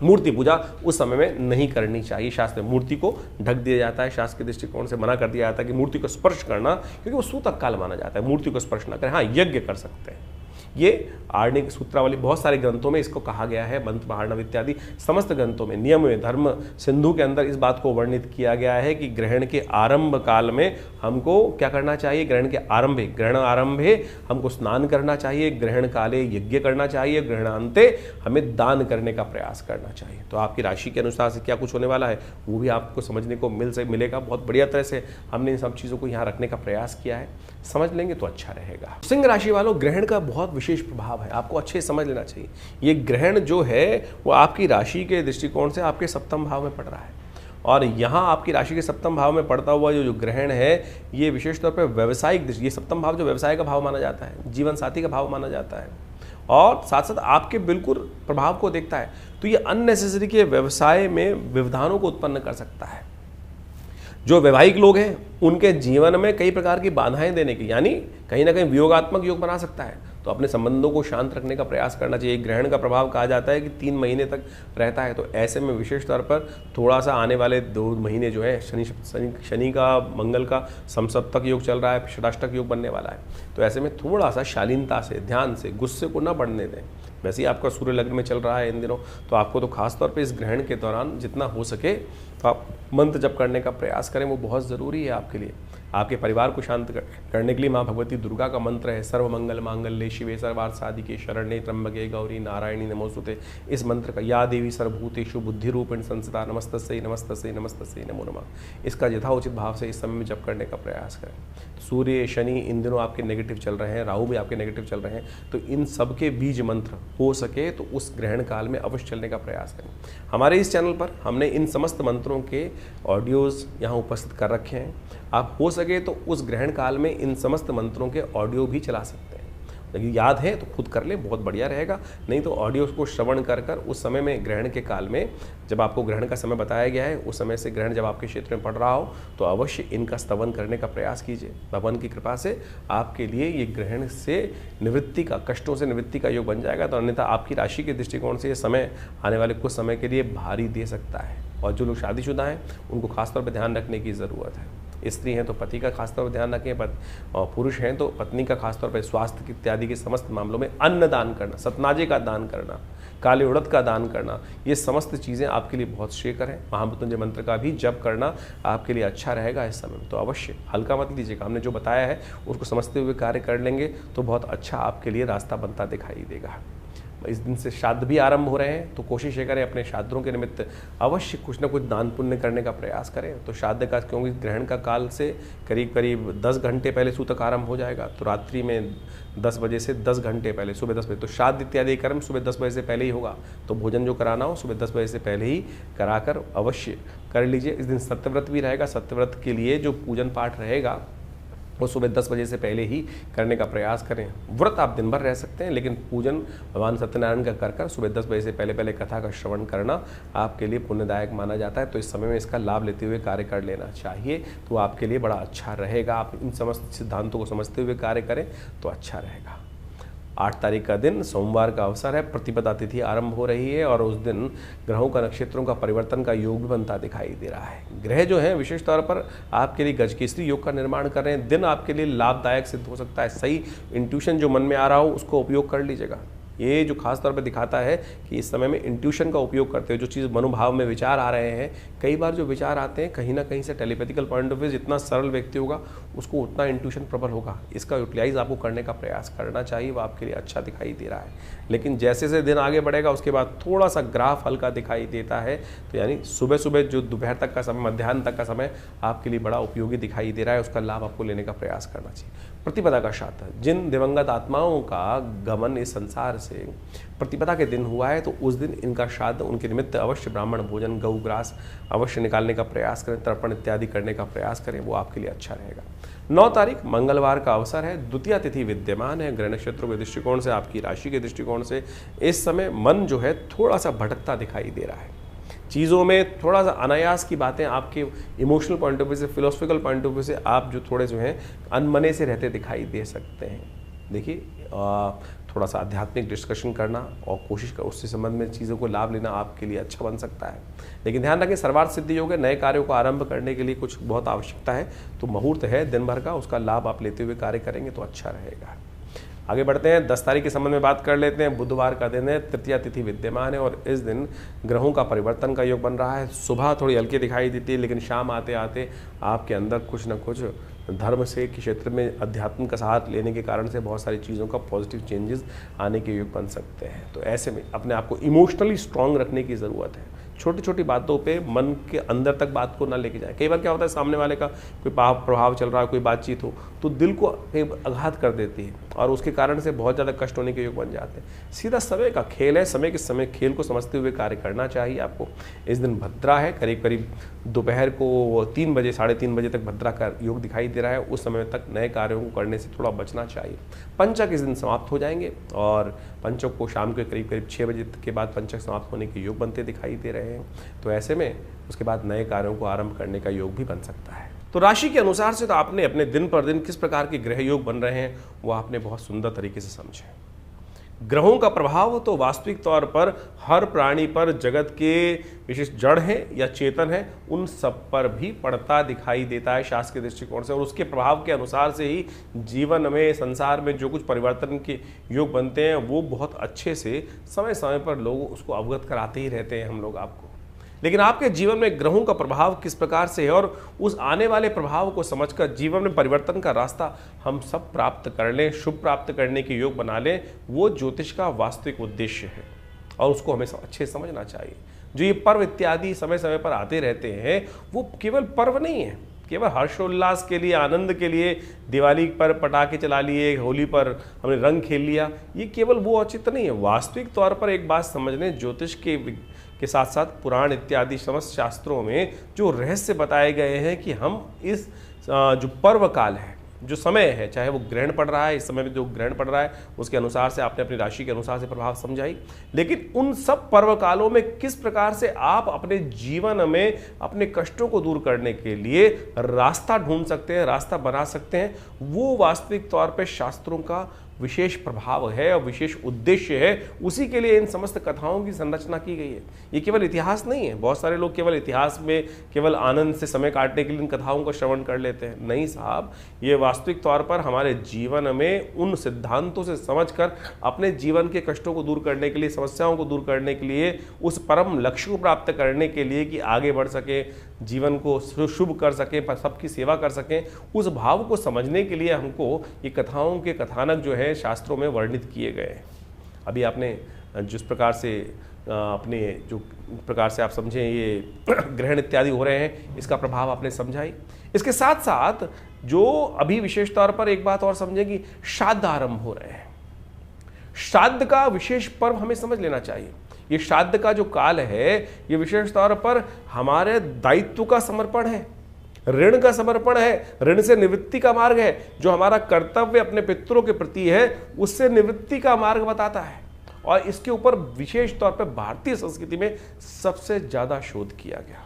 मूर्ति पूजा उस समय में नहीं करनी चाहिए। शास्त्र में मूर्ति को ढक दिया जाता है, शास्त्र के दृष्टिकोण से मना कर दिया जाता है कि मूर्ति को स्पर्श करना, क्योंकि वो सूतक काल माना जाता है, मूर्ति को स्पर्श ना करें। हाँ, यज्ञ कर सकते हैं। ये आर्णिक सूत्रावली बहुत सारे ग्रंथों में इसको कहा गया है, मंत्र महार्णव इत्यादि समस्त ग्रंथों में, नियम में, धर्म सिंधु के अंदर इस बात को वर्णित किया गया है कि ग्रहण के आरंभ काल में हमको क्या करना चाहिए, ग्रहण के आरंभे, ग्रहण आरंभे हमको स्नान करना चाहिए, ग्रहण काले यज्ञ करना चाहिए, ग्रहणांते हमें दान करने का प्रयास करना चाहिए। तो आपकी राशि के अनुसार से क्या कुछ होने वाला है वो भी आपको समझने को मिलेगा। बहुत बढ़िया तरह से हमने इन सब चीज़ों को यहाँ रखने का प्रयास किया है, समझ लेंगे तो अच्छा रहेगा। सिंह राशि वालों, ग्रहण का बहुत विशेष प्रभाव है, आपको अच्छे से समझ लेना चाहिए। ये ग्रहण जो है वो आपकी राशि के दृष्टिकोण से आपके सप्तम भाव में पड़ रहा है, और यहाँ आपकी राशि के सप्तम भाव में पड़ता हुआ जो ग्रहण है ये विशेष तौर पर व्यवसायिक दृष्टि, ये सप्तम भाव जो व्यवसाय का भाव माना जाता है, जीवन साथी का भाव माना जाता है, और साथ साथ आपके बिल्कुल प्रभाव को देखता है। तो ये अननेसेसरी के व्यवसाय में व्यवधानों को उत्पन्न कर सकता है। जो वैवाहिक लोग हैं उनके जीवन में कई प्रकार की बाधाएं देने की, यानी कहीं ना कहीं वियोगात्मक योग बना सकता है, तो अपने संबंधों को शांत रखने का प्रयास करना चाहिए। ग्रहण का प्रभाव कहा जाता है कि 3 महीने तक रहता है, तो ऐसे में विशेष तौर पर थोड़ा सा आने वाले 2 महीने जो है, शनि का, मंगल का समसप्तक योग चल रहा है, षडाष्टक योग बनने वाला है, तो ऐसे में थोड़ा सा शालीनता से, ध्यान से, गुस्से को ना बढ़ने दें। वैसे ही आपका सूर्य लग्न में चल रहा है इन दिनों, तो आपको तो खास तौर पे इस ग्रहण के दौरान जितना हो सके तो आप मंत्र जप करने का प्रयास करें, वो बहुत ज़रूरी है आपके लिए। आपके परिवार को शांत करने के लिए माँ भगवती दुर्गा का मंत्र है, सर्वमंगल मांगल्ये शिवे सर्वार्थ साधिके शरण्ये त्र्यंबके गौरी नारायणी नमोस्तुते। इस मंत्र का, या देवी सर्वभूतेषु बुद्धि रूपेण संस्थिता नमस्तस्यै नमस्तस्यै नमस्तस्यै नमो नमः, इसका यथाउचित भाव से इस समय में जप करने का प्रयास करें। सूर्य शनि इन दिनों आपके नेगेटिव चल रहे हैं, राहु भी आपके नेगेटिव चल रहे हैं, तो इन सब के बीज मंत्र हो सके तो उस ग्रहण काल में अवश्य चलने का प्रयास करें। हमारे इस चैनल पर हमने इन समस्त मंत्रों के ऑडियोज़ यहाँ उपस्थित कर रखे हैं, आप हो सके तो उस ग्रहण काल में इन समस्त मंत्रों के ऑडियो भी चला सकते हैं। यदि याद है तो खुद कर ले, बहुत बढ़िया रहेगा, नहीं तो ऑडियो को श्रवण कर कर उस समय में, ग्रहण के काल में जब आपको ग्रहण का समय बताया गया है, उस समय से ग्रहण जब आपके क्षेत्र में पड़ रहा हो तो अवश्य इनका स्तवन करने का प्रयास कीजिए। भगवान की कृपा से आपके लिए ये ग्रहण से निवृत्ति का, कष्टों से निवृत्ति का योग बन जाएगा। तो अन्यथा आपकी राशि के दृष्टिकोण से ये समय आने वाले कुछ समय के लिए भारी दे सकता है। और जो लोग शादीशुदा हैं उनको खासतौर पर ध्यान रखने की ज़रूरत है। स्त्री हैं तो पति का खासतौर पर ध्यान रखें, और पुरुष हैं तो पत्नी का खासतौर पर स्वास्थ्य इत्यादि के समस्त मामलों में अन्न दान करना, सतनाजे का दान करना, काले उड़द का दान करना, ये समस्त चीज़ें आपके लिए बहुत श्रेयकर हैं। महामृत्युंजय मंत्र का भी जप करना आपके लिए अच्छा रहेगा इस समय में, तो अवश्य हल्का मत लीजिएगा। हमने जो बताया है उसको समझते हुए कार्य कर लेंगे तो बहुत अच्छा आपके लिए रास्ता बनता दिखाई देगा। इस दिन से श्राद्ध भी आरंभ हो रहे हैं, तो कोशिश ये करें अपने श्राद्धों के निमित्त अवश्य कुछ ना कुछ दान पुण्य करने का प्रयास करें। तो श्राद्ध का, क्योंकि ग्रहण का काल से करीब करीब 10 घंटे पहले सूतक आरंभ हो जाएगा, तो रात्रि में 10 बजे से 10 घंटे पहले, सुबह 10 बजे, तो श्राद्ध इत्यादि कर्म सुबह 10 बजे से पहले ही होगा। तो भोजन जो कराना हो सुबह 10 बजे से पहले ही कराकर अवश्य कर लीजिए। इस दिन सत्यव्रत भी रहेगा, सत्यव्रत के लिए जो पूजन पाठ रहेगा वो सुबह 10 बजे से पहले ही करने का प्रयास करें। व्रत आप दिन भर रह सकते हैं, लेकिन पूजन भगवान सत्यनारायण का कर सुबह 10 बजे से पहले कथा का श्रवण करना आपके लिए पुण्यदायक माना जाता है। तो इस समय में इसका लाभ लेते हुए कार्य कर लेना चाहिए, तो आपके लिए बड़ा अच्छा रहेगा। आप इन समस्त सिद्धांतों को समझते हुए कार्य करें तो अच्छा रहेगा। 8 तारीख का दिन सोमवार का अवसर है, प्रतिपदा तिथि आरंभ हो रही है, और उस दिन ग्रहों का, नक्षत्रों का परिवर्तन का योग भी बनता दिखाई दे रहा है। ग्रह जो है विशेष तौर पर आपके लिए गजकेसरी योग का निर्माण कर रहे हैं। दिन आपके लिए लाभदायक सिद्ध हो सकता है। सही इंट्यूशन जो मन में आ रहा हो उसको उपयोग कर लीजिएगा। ये जो खास तौर पे दिखाता है कि इस समय में इंट्यूशन का उपयोग करते हो, जो चीज़ मनोभाव में विचार आ रहे हैं, कई बार जो विचार आते हैं कहीं ना कहीं से टेलीपैथिकल पॉइंट ऑफ व्यू, जितना सरल व्यक्ति होगा उसको उतना इंट्यूशन प्रबल होगा। इसका यूटिलाइज आपको करने का प्रयास करना चाहिए, वो आपके लिए अच्छा दिखाई दे रहा है। लेकिन जैसे जैसे दिन आगे बढ़ेगा उसके बाद थोड़ा सा ग्राफ हल्का दिखाई देता है, तो यानी सुबह सुबह जो दोपहर तक का समय, मध्याह्न तक का समय आपके लिए बड़ा उपयोगी दिखाई दे रहा है, उसका लाभ आपको लेने का प्रयास करना चाहिए। प्रतिपदा का श्राद्ध, जिन दिवंगत आत्माओं का गमन इस संसार से प्रतिपदा के दिन हुआ है, तो उस दिन इनका श्राद्ध, उनके निमित्त अवश्य ब्राह्मण भोजन, गौ ग्रास अवश्य निकालने का प्रयास करें, तर्पण इत्यादि करने का प्रयास करें, वो आपके लिए अच्छा रहेगा। 9 तारीख मंगलवार का अवसर है, द्वितीय तिथि विद्यमान है। ग्रह नक्षत्रों के दृष्टिकोण से, आपकी राशि के दृष्टिकोण से इस समय मन जो है थोड़ा सा भटकता दिखाई दे रहा है। चीज़ों में थोड़ा सा अनायास की बातें आपके इमोशनल पॉइंट ऑफ व्यू से, फिलोसफिकल पॉइंट ऑफ व्यू से आप जो थोड़े जो हैं अनमने से रहते दिखाई दे सकते हैं। देखिए, थोड़ा सा आध्यात्मिक डिस्कशन करना और कोशिश कर उससे संबंध में चीज़ों को लाभ लेना आपके लिए अच्छा बन सकता है। लेकिन ध्यान रखें, सर्वार्थ सिद्धि योग है, नए कार्यों को आरंभ करने के लिए कुछ बहुत आवश्यकता है, तो मुहूर्त है दिन भर का, उसका लाभ आप लेते हुए कार्य करेंगे तो अच्छा रहेगा। आगे बढ़ते हैं, 10 तारीख के संबंध में बात कर लेते हैं। बुधवार का दिन है, तृतीया तिथि विद्यमान है और इस दिन ग्रहों का परिवर्तन का योग बन रहा है। सुबह थोड़ी हल्की दिखाई देती है, लेकिन शाम आते आते आपके अंदर कुछ न कुछ धर्म से के क्षेत्र में अध्यात्म का साथ लेने के कारण से बहुत सारी चीज़ों का पॉजिटिव चेंजेस आने के योग बन सकते हैं। तो ऐसे में अपने आप को इमोशनली स्ट्रांग रखने की ज़रूरत है। छोटी छोटी बातों पे मन के अंदर तक बात को ना लेके जाए। कई बार क्या होता है, सामने वाले का कोई प्रभाव चल रहा है, कोई बातचीत हो तो दिल को आघात कर देती है और उसके कारण से बहुत ज़्यादा कष्ट होने के योग बन जाते हैं। सीधा समय का खेल है, समय के समय खेल को समझते हुए कार्य करना चाहिए आपको। इस दिन भद्रा है, करीब करीब दोपहर को 3 बजे, 3:30 बजे तक भद्रा का योग दिखाई दे रहा है। उस समय तक नए कार्यों को करने से थोड़ा बचना चाहिए। पंचक इस दिन समाप्त हो जाएंगे और पंचक को शाम के करीब करीब 6 बजे के बाद पंचक समाप्त होने के योग बनते दिखाई दे रहे हैं। तो ऐसे में उसके बाद नए कार्यों को आरंभ करने का योग भी बन सकता है। तो राशि के अनुसार से तो आपने अपने दिन पर दिन किस प्रकार के ग्रह योग बन रहे हैं वो आपने बहुत सुंदर तरीके से समझे। ग्रहों का प्रभाव तो वास्तविक तौर पर हर प्राणी पर, जगत के विशेष जड़ है या चेतन है, उन सब पर भी पड़ता दिखाई देता है शास्त्र के दृष्टिकोण से। और उसके प्रभाव के अनुसार से ही जीवन में, संसार में जो कुछ परिवर्तन के योग बनते हैं वो बहुत अच्छे से समय समय पर लोग उसको अवगत कराते ही रहते हैं हम लोग आपको। लेकिन आपके जीवन में ग्रहों का प्रभाव किस प्रकार से है और उस आने वाले प्रभाव को समझकर जीवन में परिवर्तन का रास्ता हम सब प्राप्त कर लें, शुभ प्राप्त करने के योग बना लें, वो ज्योतिष का वास्तविक उद्देश्य है और उसको हमें अच्छे समझना चाहिए। जो ये पर्व इत्यादि समय समय पर आते रहते हैं वो केवल पर्व नहीं है, केवल हर्षोल्लास के लिए, आनंद के लिए, दिवाली पर पटाखे चला लिए, होली पर हमने रंग खेल लिया, ये केवल वो औचित्य नहीं है। वास्तविक तौर पर एक बात समझ लें, ज्योतिष के साथ साथ पुराण इत्यादि समस्त शास्त्रों में जो रहस्य बताए गए हैं कि हम इस जो पर्व काल है, जो समय है, चाहे वो ग्रहण पड़ रहा है, इस समय में जो ग्रहण पड़ रहा है उसके अनुसार से आपने अपनी राशि के अनुसार से प्रभाव समझाई, लेकिन उन सब पर्व कालों में किस प्रकार से आप अपने जीवन में अपने कष्टों को दूर करने के लिए रास्ता ढूंढ सकते हैं, रास्ता बना सकते हैं, वो वास्तविक तौर पर शास्त्रों का विशेष प्रभाव है और विशेष उद्देश्य है। उसी के लिए इन समस्त कथाओं की संरचना की गई है। ये केवल इतिहास नहीं है। बहुत सारे लोग केवल इतिहास में केवल आनंद से समय काटने के लिए इन कथाओं का श्रवण कर लेते हैं। नहीं साहब, ये वास्तविक तौर पर हमारे जीवन में उन सिद्धांतों से समझकर अपने जीवन के कष्टों को दूर करने के लिए, समस्याओं को दूर करने के लिए, उस परम लक्ष्य को प्राप्त करने के लिए कि आगे बढ़ सके, जीवन को शुभ कर सकें, सबकी सेवा कर सकें, उस भाव को समझने के लिए हमको ये कथाओं के कथानक जो है शास्त्रों में वर्णित किए गए हैं। अभी आपने जिस प्रकार से अपने जो प्रकार से आप समझें ये ग्रहण इत्यादि हो रहे हैं, इसका प्रभाव आपने समझाई। इसके साथ साथ जो अभी विशेष तौर पर एक बात और समझें कि श्राद्ध आरंभ हो रहे हैं। श्राद्ध का विशेष पर्व हमें समझ लेना चाहिए। ये श्राद्ध का जो काल है ये विशेष तौर पर हमारे दायित्व का समर्पण है, ऋण का समर्पण है, ऋण से निवृत्ति का मार्ग है। जो हमारा कर्तव्य अपने पितरों के प्रति है उससे निवृत्ति का मार्ग बताता है। और इसके ऊपर विशेष तौर पर भारतीय संस्कृति में सबसे ज़्यादा शोध किया गया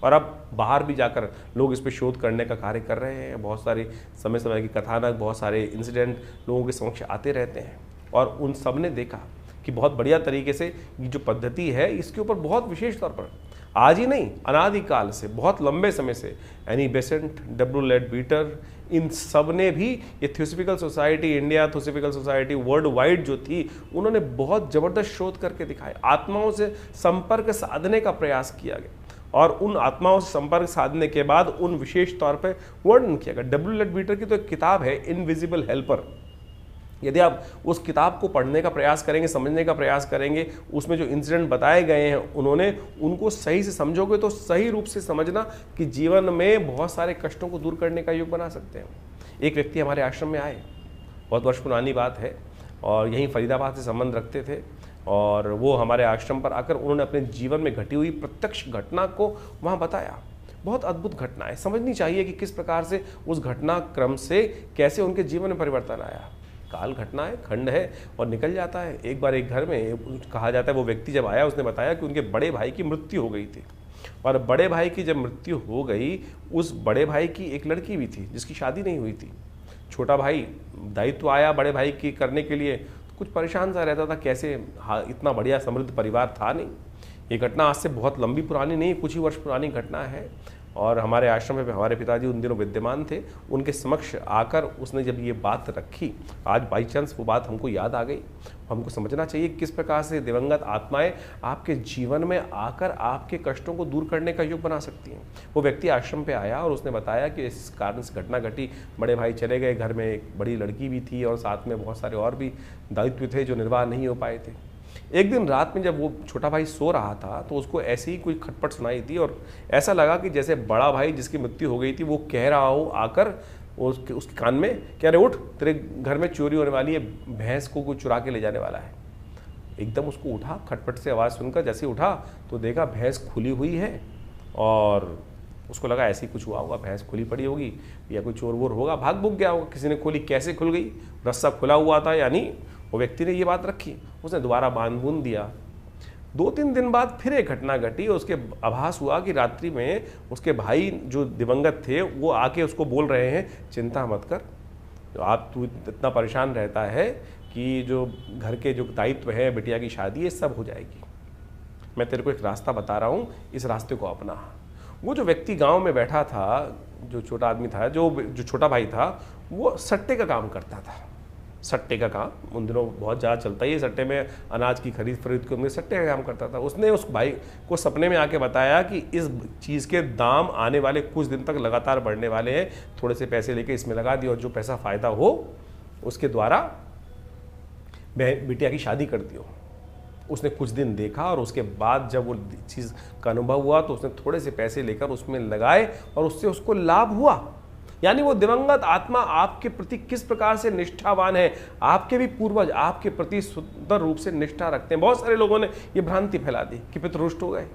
और अब बाहर भी जाकर लोग इस पर शोध करने का कार्य कर रहे हैं। बहुत सारे समय समय की कथानक, बहुत सारे इंसिडेंट लोगों के समक्ष आते रहते हैं और उन सब ने देखा कि बहुत बढ़िया तरीके से ये जो पद्धति है इसके ऊपर बहुत विशेष तौर पर आज ही नहीं, अनादिकाल से, बहुत लंबे समय से Annie Besant, W Leadbeater, इन सब ने भी ये theosophical society India, theosophical society world wide जो थी, उन्होंने बहुत जबरदस्त शोध करके दिखाए। आत्माओं से संपर्क साधने का प्रयास किया गया और उन आत्माओं से संपर्क साधने के बाद उन विशेष तौर पर वर्णन किया गया। डब्ल्यू लेड बीटर की तो एक किताब है इनविजिबल हेल्पर। यदि आप उस किताब को पढ़ने का प्रयास करेंगे, समझने का प्रयास करेंगे, उसमें जो इंसिडेंट बताए गए हैं उन्होंने उनको सही से समझोगे तो सही रूप से समझना कि जीवन में बहुत सारे कष्टों को दूर करने का योग बना सकते हैं। एक व्यक्ति हमारे आश्रम में आए, बहुत वर्ष पुरानी बात है, और यहीं फरीदाबाद से संबंध रखते थे, और वो हमारे आश्रम पर आकर उन्होंने अपने जीवन में घटी हुई प्रत्यक्ष घटना को वहाँ बताया। बहुत अद्भुत घटना है, समझनी चाहिए कि किस प्रकार से उस घटना क्रम से कैसे उनके जीवन में परिवर्तन आया। काल घटना है, खंड है और निकल जाता है। एक बार एक घर में कहा जाता है वो व्यक्ति जब आया उसने बताया कि उनके बड़े भाई की मृत्यु हो गई थी, और बड़े भाई की जब मृत्यु हो गई, उस बड़े भाई की एक लड़की भी थी जिसकी शादी नहीं हुई थी। छोटा भाई दायित्व आया बड़े भाई की करने के लिए, कुछ परेशान सा रहता था कैसे, इतना बढ़िया समृद्ध परिवार था नहीं। ये घटना आज से बहुत लंबी पुरानी नहीं, कुछ ही वर्ष पुरानी घटना है। और हमारे आश्रम में हमारे पिताजी उन दिनों विद्यमान थे, उनके समक्ष आकर उसने जब ये बात रखी, आज बाई चांस वो बात हमको याद आ गई। हमको समझना चाहिए किस प्रकार से दिवंगत आत्माएं आपके जीवन में आकर आपके कष्टों को दूर करने का योग बना सकती हैं। वो व्यक्ति आश्रम पे आया और उसने बताया कि इस कारण से घटना घटी, बड़े भाई चले गए, घर में एक बड़ी लड़की भी थी और साथ में बहुत सारे और भी दायित्व थे जो निर्वाह नहीं हो पाए थे। एक दिन रात में जब वो छोटा भाई सो रहा था तो उसको ऐसी ही कोई खटपट सुनाई थी, और ऐसा लगा कि जैसे बड़ा भाई जिसकी मृत्यु हो गई थी वो कह रहा हो आकर उसके कान में, कह रहे उठ, तेरे घर में चोरी होने वाली है, भैंस को कोई चुरा के ले जाने वाला है। एकदम उसको उठा, खटपट से आवाज़ सुनकर जैसे उठा तो देखा भैंस खुली हुई है, और उसको लगा ऐसे ही कुछ हुआ होगा, भैंस खुली पड़ी होगी या कोई चोर वोर होगा, भाग भूग गया होगा, किसी ने खोली। कैसे खुल गई? रस्सा खुला हुआ था, यानी वो व्यक्ति ने ये बात रखी, उसने दोबारा बांध बूंद दिया। 2-3 दिन बाद फिर एक घटना घटी, उसके आभास हुआ कि रात्रि में उसके भाई जो दिवंगत थे वो आके उसको बोल रहे हैं, चिंता मत कर, तू इतना परेशान रहता है कि जो घर के जो दायित्व है, बिटिया की शादी है, सब हो जाएगी। मैं तेरे को एक रास्ता बता रहा हूँ, इस रास्ते को अपना। वो जो व्यक्ति गांव में बैठा था, जो छोटा आदमी था, जो छोटा भाई था, वो सट्टे का काम करता था। सट्टे का काम उन दिनों बहुत ज़्यादा चलता ही है, सट्टे में अनाज की खरीद फरीद के, उनमें सट्टे का काम करता था। उसने उस भाई को सपने में आके बताया कि इस चीज़ के दाम आने वाले कुछ दिन तक लगातार बढ़ने वाले हैं, थोड़े से पैसे लेके इसमें लगा दियो और जो पैसा फ़ायदा हो उसके द्वारा बिटिया की शादी कर दियो। उसने कुछ दिन देखा और उसके बाद जब वो चीज़ का अनुभव हुआ तो उसने थोड़े से पैसे लेकर उसमें लगाए और उससे उसको लाभ हुआ। यानी वो दिवंगत आत्मा आपके प्रति किस प्रकार से निष्ठावान है, आपके भी पूर्वज आपके प्रति सुंदर रूप से निष्ठा रखते हैं। बहुत सारे लोगों ने ये भ्रांति फैला दी कि पितृ रुष्ट हो गए।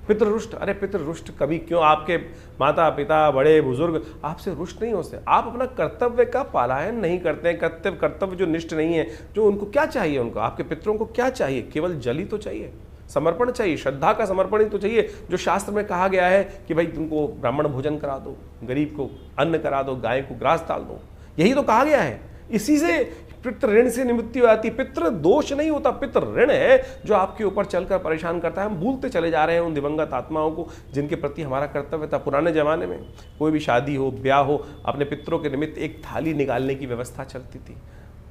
पितृ रुष्ट, अरे पितृ रुष्ट कभी क्यों? आपके माता पिता बड़े बुजुर्ग आपसे रुष्ट नहीं होते। आप अपना कर्तव्य का पालन नहीं करते हैं। कर्तव्य जो निष्ठ नहीं है, जो उनको क्या चाहिए, उनको आपके पितरों को क्या चाहिए? केवल जल ही तो चाहिए, समर्पण चाहिए, श्रद्धा का समर्पण ही तो चाहिए। जो शास्त्र में कहा गया है कि भाई तुमको ब्राह्मण भोजन करा दो, गरीब को अन्न करा दो, गाय को ग्रास डाल दो, यही तो कहा गया है। इसी से पितृ ऋण से निवृत्ति आती। पितृ दोष नहीं होता, पितृ ऋण है जो आपके ऊपर चलकर परेशान करता है। हम भूलते चले जा रहे हैं उन दिवंगत आत्माओं को जिनके प्रति हमारा कर्तव्य था। पुराने जमाने में कोई भी शादी हो, ब्याह हो, अपने पितरों के निमित्त एक थाली निकालने की व्यवस्था चलती थी,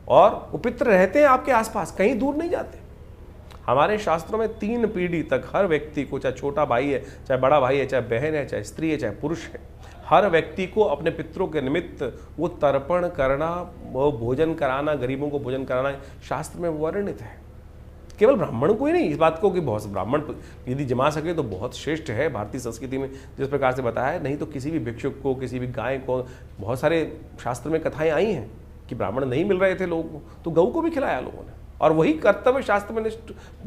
और वो पितृ रहते हैं आपके आसपास, कहीं दूर नहीं जाते। हमारे शास्त्रों में 3 पीढ़ी तक हर व्यक्ति को, चाहे छोटा भाई है, चाहे बड़ा भाई है, चाहे बहन है, चाहे स्त्री है, चाहे पुरुष है, हर व्यक्ति को अपने पितरों के निमित्त वो तर्पण करना, वो भोजन कराना, गरीबों को भोजन कराना शास्त्र में वर्णित है। केवल ब्राह्मण को ही नहीं, इस बात को कि बहुत ब्राह्मण यदि जमा सके तो बहुत श्रेष्ठ है। भारतीय संस्कृति में जिस प्रकार से बताया है, नहीं तो किसी भी भिक्षुक को, किसी भी गाय को, बहुत सारे शास्त्र में कथाएं आई हैं कि ब्राह्मण नहीं मिल रहे थे लोगों को तो गऊ को भी खिलाया लोगों ने, और वही कर्तव्य शास्त्र में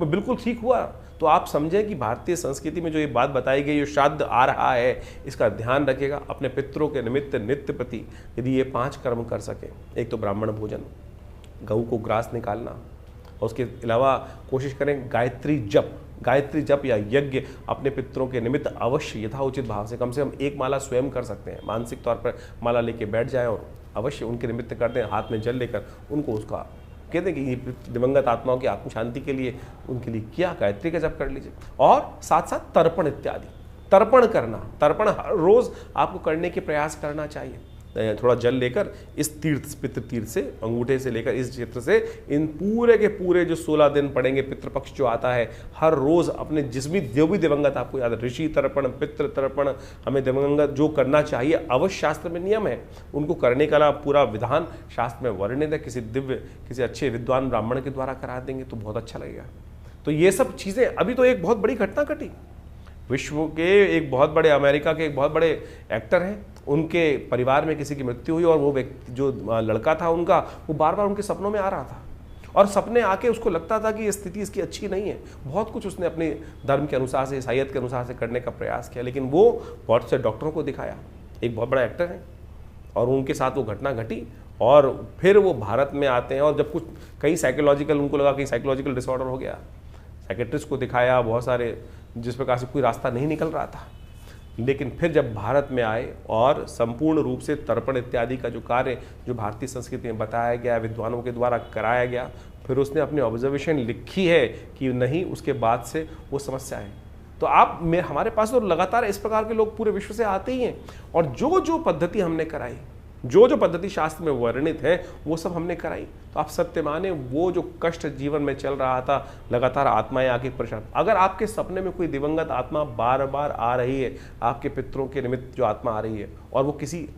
बिल्कुल ठीक हुआ। तो आप समझें कि भारतीय संस्कृति में जो ये बात बताई गई, जो श्राद्ध आ रहा है, इसका ध्यान रखिएगा। अपने पितरों के निमित्त नित्य प्रति यदि ये 5 कर्म कर सके, एक तो ब्राह्मण भोजन, गऊ को ग्रास निकालना, और उसके अलावा कोशिश करें गायत्री जप या यज्ञ अपने पितरों के निमित्त अवश्य यथाउचित भाव से, कम 1 माला स्वयं कर सकते हैं। मानसिक तौर पर माला लेके बैठ जाएं और अवश्य उनके निमित्त कर दें, हाथ में जल लेकर उनको उसका कहते हैं कि ये दिवंगत आत्माओं की आत्म शांति के लिए उनके लिए क्या गायत्री का जप कर लीजिए। और साथ साथ तर्पण इत्यादि, तर्पण करना, तर्पण हर रोज आपको करने के प्रयास करना चाहिए। थोड़ा जल लेकर इस तीर्थ, पितृ तीर्थ से, अंगूठे से लेकर इस क्षेत्र से इन पूरे के पूरे जो 16 दिन पड़ेंगे, पितृपक्ष जो आता है, हर रोज अपने जिस भी दिवंगत, आपको याद है, ऋषि तर्पण, पितृ तर्पण, हमें दिवंगत जो करना चाहिए, अवश्य शास्त्र में नियम है, उनको करने का पूरा विधान शास्त्र में वर्णित है। किसी अच्छे विद्वान ब्राह्मण के द्वारा करा देंगे तो बहुत अच्छा लगेगा। तो ये सब चीजें, अभी तो एक बहुत बड़ी घटना घटी, विश्व के एक बहुत बड़े, अमेरिका के एक बहुत बड़े एक्टर हैं, उनके परिवार में किसी की मृत्यु हुई और वो व्यक्ति, जो लड़का था उनका, वो बार बार उनके सपनों में आ रहा था और सपने आके उसको लगता था कि ये स्थिति इसकी अच्छी नहीं है। बहुत कुछ उसने अपने धर्म के अनुसार से, ईसाईयत के अनुसार से करने का प्रयास किया, लेकिन वो बहुत से डॉक्टरों को दिखाया, एक बहुत बड़ा एक्टर है, और उनके साथ वो घटना घटी और फिर वो भारत में आते हैं। और जब कुछ कई साइकोलॉजिकल, उनको लगा कि साइकोलॉजिकल डिसऑर्डर हो गया, साइकेट्रिस्ट को दिखाया, बहुत सारे, जिस प्रकार से कोई रास्ता नहीं निकल रहा था, लेकिन फिर जब भारत में आए और संपूर्ण रूप से तर्पण इत्यादि का जो कार्य, जो भारतीय संस्कृति में बताया गया, विद्वानों के द्वारा कराया गया, फिर उसने अपनी ऑब्जर्वेशन लिखी है कि नहीं, उसके बाद से वो समस्या है। तो हमारे पास तो लगातार इस प्रकार के लोग पूरे विश्व से आते ही हैं, और जो जो पद्धति हमने कराई, जो जो पद्धति शास्त्र में वर्णित है, वो सब हमने कराई। तो आप सत्य माने, वो जो कष्ट जीवन में चल रहा था, लगातार आत्माएं आके परेशान, अगर आपके सपने में कोई दिवंगत आत्मा बार बार आ रही है, आपके पितरों के निमित्त जो आत्मा आ रही है, और वो किसी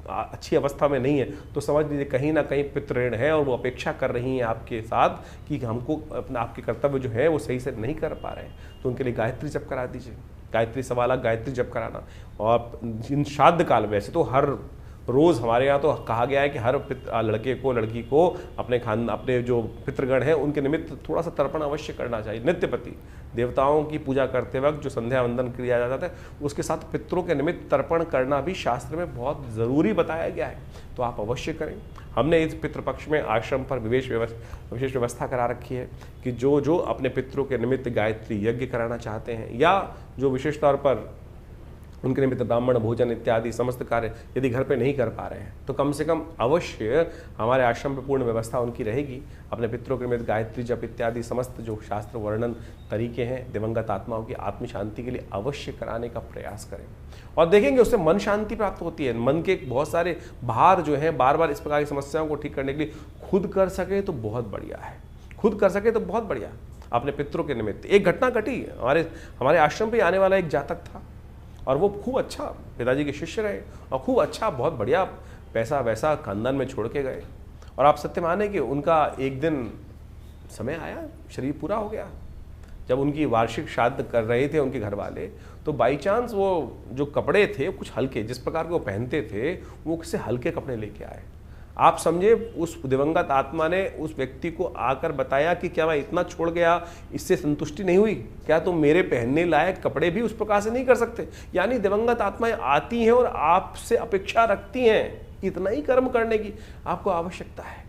अच्छी अवस्था में नहीं है, तो समझ लीजिए कहीं ना कहीं पितृण है और वो अपेक्षा कर रही हैं आपके साथ कि हमको अपना, आपके कर्तव्य जो है वो सही से नहीं कर पा रहे हैं। तो उनके लिए गायत्री जप करा दीजिए, गायत्री सवाला गायत्री जप कराना। और इन श्राद्ध काल, वैसे तो हर रोज़ हमारे यहाँ तो कहा गया है कि हर लड़के को, लड़की को अपने जो पितृगण हैं उनके निमित्त थोड़ा सा तर्पण अवश्य करना चाहिए। नित्यपति देवताओं की पूजा करते वक्त जो संध्या वंदन किया जाता है, उसके साथ पितरों के निमित्त तर्पण करना भी शास्त्र में बहुत ज़रूरी बताया गया है, तो आप अवश्य करें। हमने इस पितृपक्ष में आश्रम पर विशेष व्यवस्था करा रखी है कि जो जो अपने पितरों के निमित्त गायत्री यज्ञ कराना चाहते हैं, या जो विशेष तौर पर उनके निमित्त ब्राह्मण भोजन इत्यादि समस्त कार्य यदि घर पे नहीं कर पा रहे हैं, तो कम से कम अवश्य हमारे आश्रम पे पूर्ण व्यवस्था उनकी रहेगी। अपने पितरों के निमित्त गायत्री जप इत्यादि समस्त जो शास्त्र वर्णन तरीके हैं दिवंगत आत्माओं की आत्म शांति के लिए अवश्य कराने का प्रयास करें, और देखेंगे उससे मन शांति प्राप्त होती है। मन के बहुत सारे भार जो हैं, बार बार इस प्रकार की समस्याओं को ठीक करने के लिए खुद कर सके तो बहुत बढ़िया है, खुद कर सके तो बहुत बढ़िया। अपने पितरों के निमित्त एक घटना घटी, हमारे आश्रम पर आने वाला एक जातक था, और वो खूब अच्छा पिताजी के शिष्य रहे, और खूब अच्छा, बहुत बढ़िया पैसा वैसा खानदान में छोड़ के गए। और आप सत्य माने कि उनका एक दिन समय आया, शरीर पूरा हो गया, जब उनकी वार्षिक श्राद्ध कर रहे थे उनके घर वाले, तो बाई चांस वो जो कपड़े थे कुछ हल्के, जिस प्रकार के वो पहनते थे, वो किसी हल्के कपड़े लेके आए। आप समझे, उस दिवंगत आत्मा ने उस व्यक्ति को आकर बताया कि क्या मैं इतना छोड़ गया, इससे संतुष्टि नहीं हुई क्या, तुम मेरे पहनने लायक कपड़े भी उस प्रकार से नहीं कर सकते। यानी दिवंगत आत्माएं आती हैं और आपसे अपेक्षा रखती हैं इतना ही कर्म करने की आपको आवश्यकता है।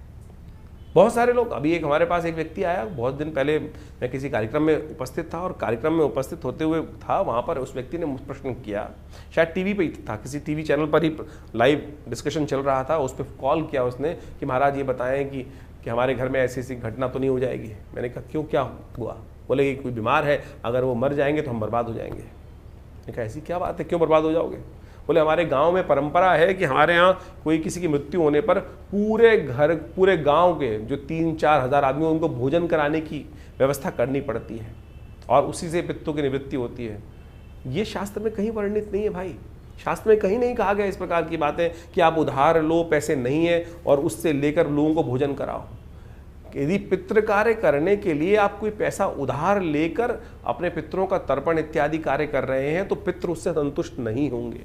बहुत सारे लोग, अभी एक हमारे पास एक व्यक्ति आया, बहुत दिन पहले मैं किसी कार्यक्रम में उपस्थित था, और कार्यक्रम में उपस्थित होते हुए था, वहाँ पर उस व्यक्ति ने मुझ प्रश्न किया, शायद टीवी पे ही था, किसी टीवी चैनल पर ही लाइव डिस्कशन चल रहा था, उस पर कॉल किया उसने कि महाराज ये बताएं कि हमारे घर में ऐसी ऐसी घटना तो नहीं हो जाएगी। मैंने कहा क्यों, क्या हुआ? बोले कि कोई बीमार है, अगर वो मर जाएंगे तो हम बर्बाद हो जाएंगे। मैंने कहा ऐसी क्या बात है, क्यों बर्बाद हो जाओगे? बोले हमारे गांव में परंपरा है कि हमारे यहाँ कोई किसी की मृत्यु होने पर पूरे गांव के जो 3-4 हज़ार आदमी, उनको भोजन कराने की व्यवस्था करनी पड़ती है, और उसी से पितरों की निवृत्ति होती है। ये शास्त्र में कहीं वर्णित नहीं है भाई, शास्त्र में कहीं नहीं कहा गया इस प्रकार की बातें कि आप उधार लो, पैसे नहीं है, और उससे लेकर लोगों को भोजन कराओ। यदि पितृ कार्य करने के लिए आप कोई पैसा उधार लेकर अपने पितरों का तर्पण इत्यादि कार्य कर रहे हैं, तो पितृ उससे संतुष्ट नहीं होंगे।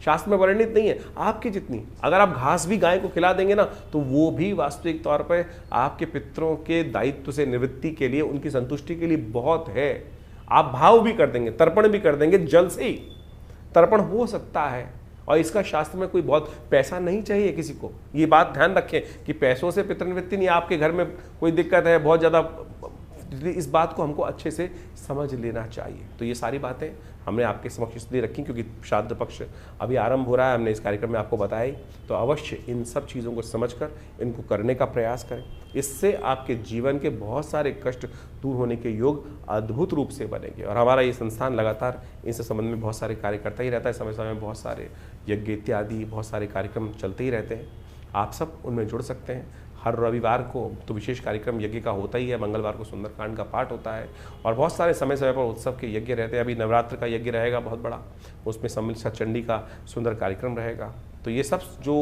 शास्त्र में वर्णित नहीं है। आपकी जितनी, अगर आप घास भी गाय को खिला देंगे ना, तो वो भी वास्तविक तौर पर आपके पितरों के दायित्व से निवृत्ति के लिए, उनकी संतुष्टि के लिए बहुत है। आप भाव भी कर देंगे, तर्पण भी कर देंगे, जल से ही तर्पण हो सकता है, और इसका शास्त्र में कोई बहुत पैसा नहीं चाहिए किसी को। ये बात ध्यान रखें कि पैसों से पितृ निवृत्ति नहीं। आपके घर में कोई दिक्कत है, बहुत ज़्यादा इसलिए इस बात को हमको अच्छे से समझ लेना चाहिए। तो ये सारी बातें हमने आपके समक्ष इसलिए रखी क्योंकि श्राद्ध पक्ष अभी आरंभ हो रहा है, हमने इस कार्यक्रम में आपको बताया ही। तो अवश्य इन सब चीज़ों को समझकर इनको करने का प्रयास करें। इससे आपके जीवन के बहुत सारे कष्ट दूर होने के योग अद्भुत रूप से बनेंगे। और हमारा ये संस्थान लगातार इनसे संबंध में बहुत सारे कार्य करता ही रहता है। समय समय में बहुत सारे यज्ञ इत्यादि बहुत सारे कार्यक्रम चलते ही रहते हैं। आप सब उनमें जुड़ सकते हैं। हर रविवार को तो विशेष कार्यक्रम यज्ञ का होता ही है, मंगलवार को सुंदरकांड का पाठ होता है और बहुत सारे समय समय पर उत्सव के यज्ञ रहते हैं। अभी नवरात्र का यज्ञ रहेगा बहुत बड़ा, उसमें सम्मिलित चंडी का सुंदर कार्यक्रम रहेगा। तो ये सब जो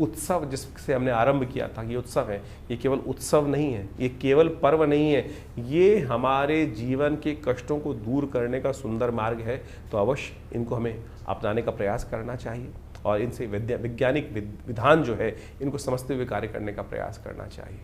उत्सव जिससे हमने आरंभ किया था, ये उत्सव है, ये केवल उत्सव नहीं है, ये केवल पर्व नहीं है, ये हमारे जीवन के कष्टों को दूर करने का सुंदर मार्ग है। तो अवश्य इनको हमें अपनाने का प्रयास करना चाहिए और इनसे वैज्ञानिक विधान जो है इनको समझते हुए कार्य करने का प्रयास करना चाहिए।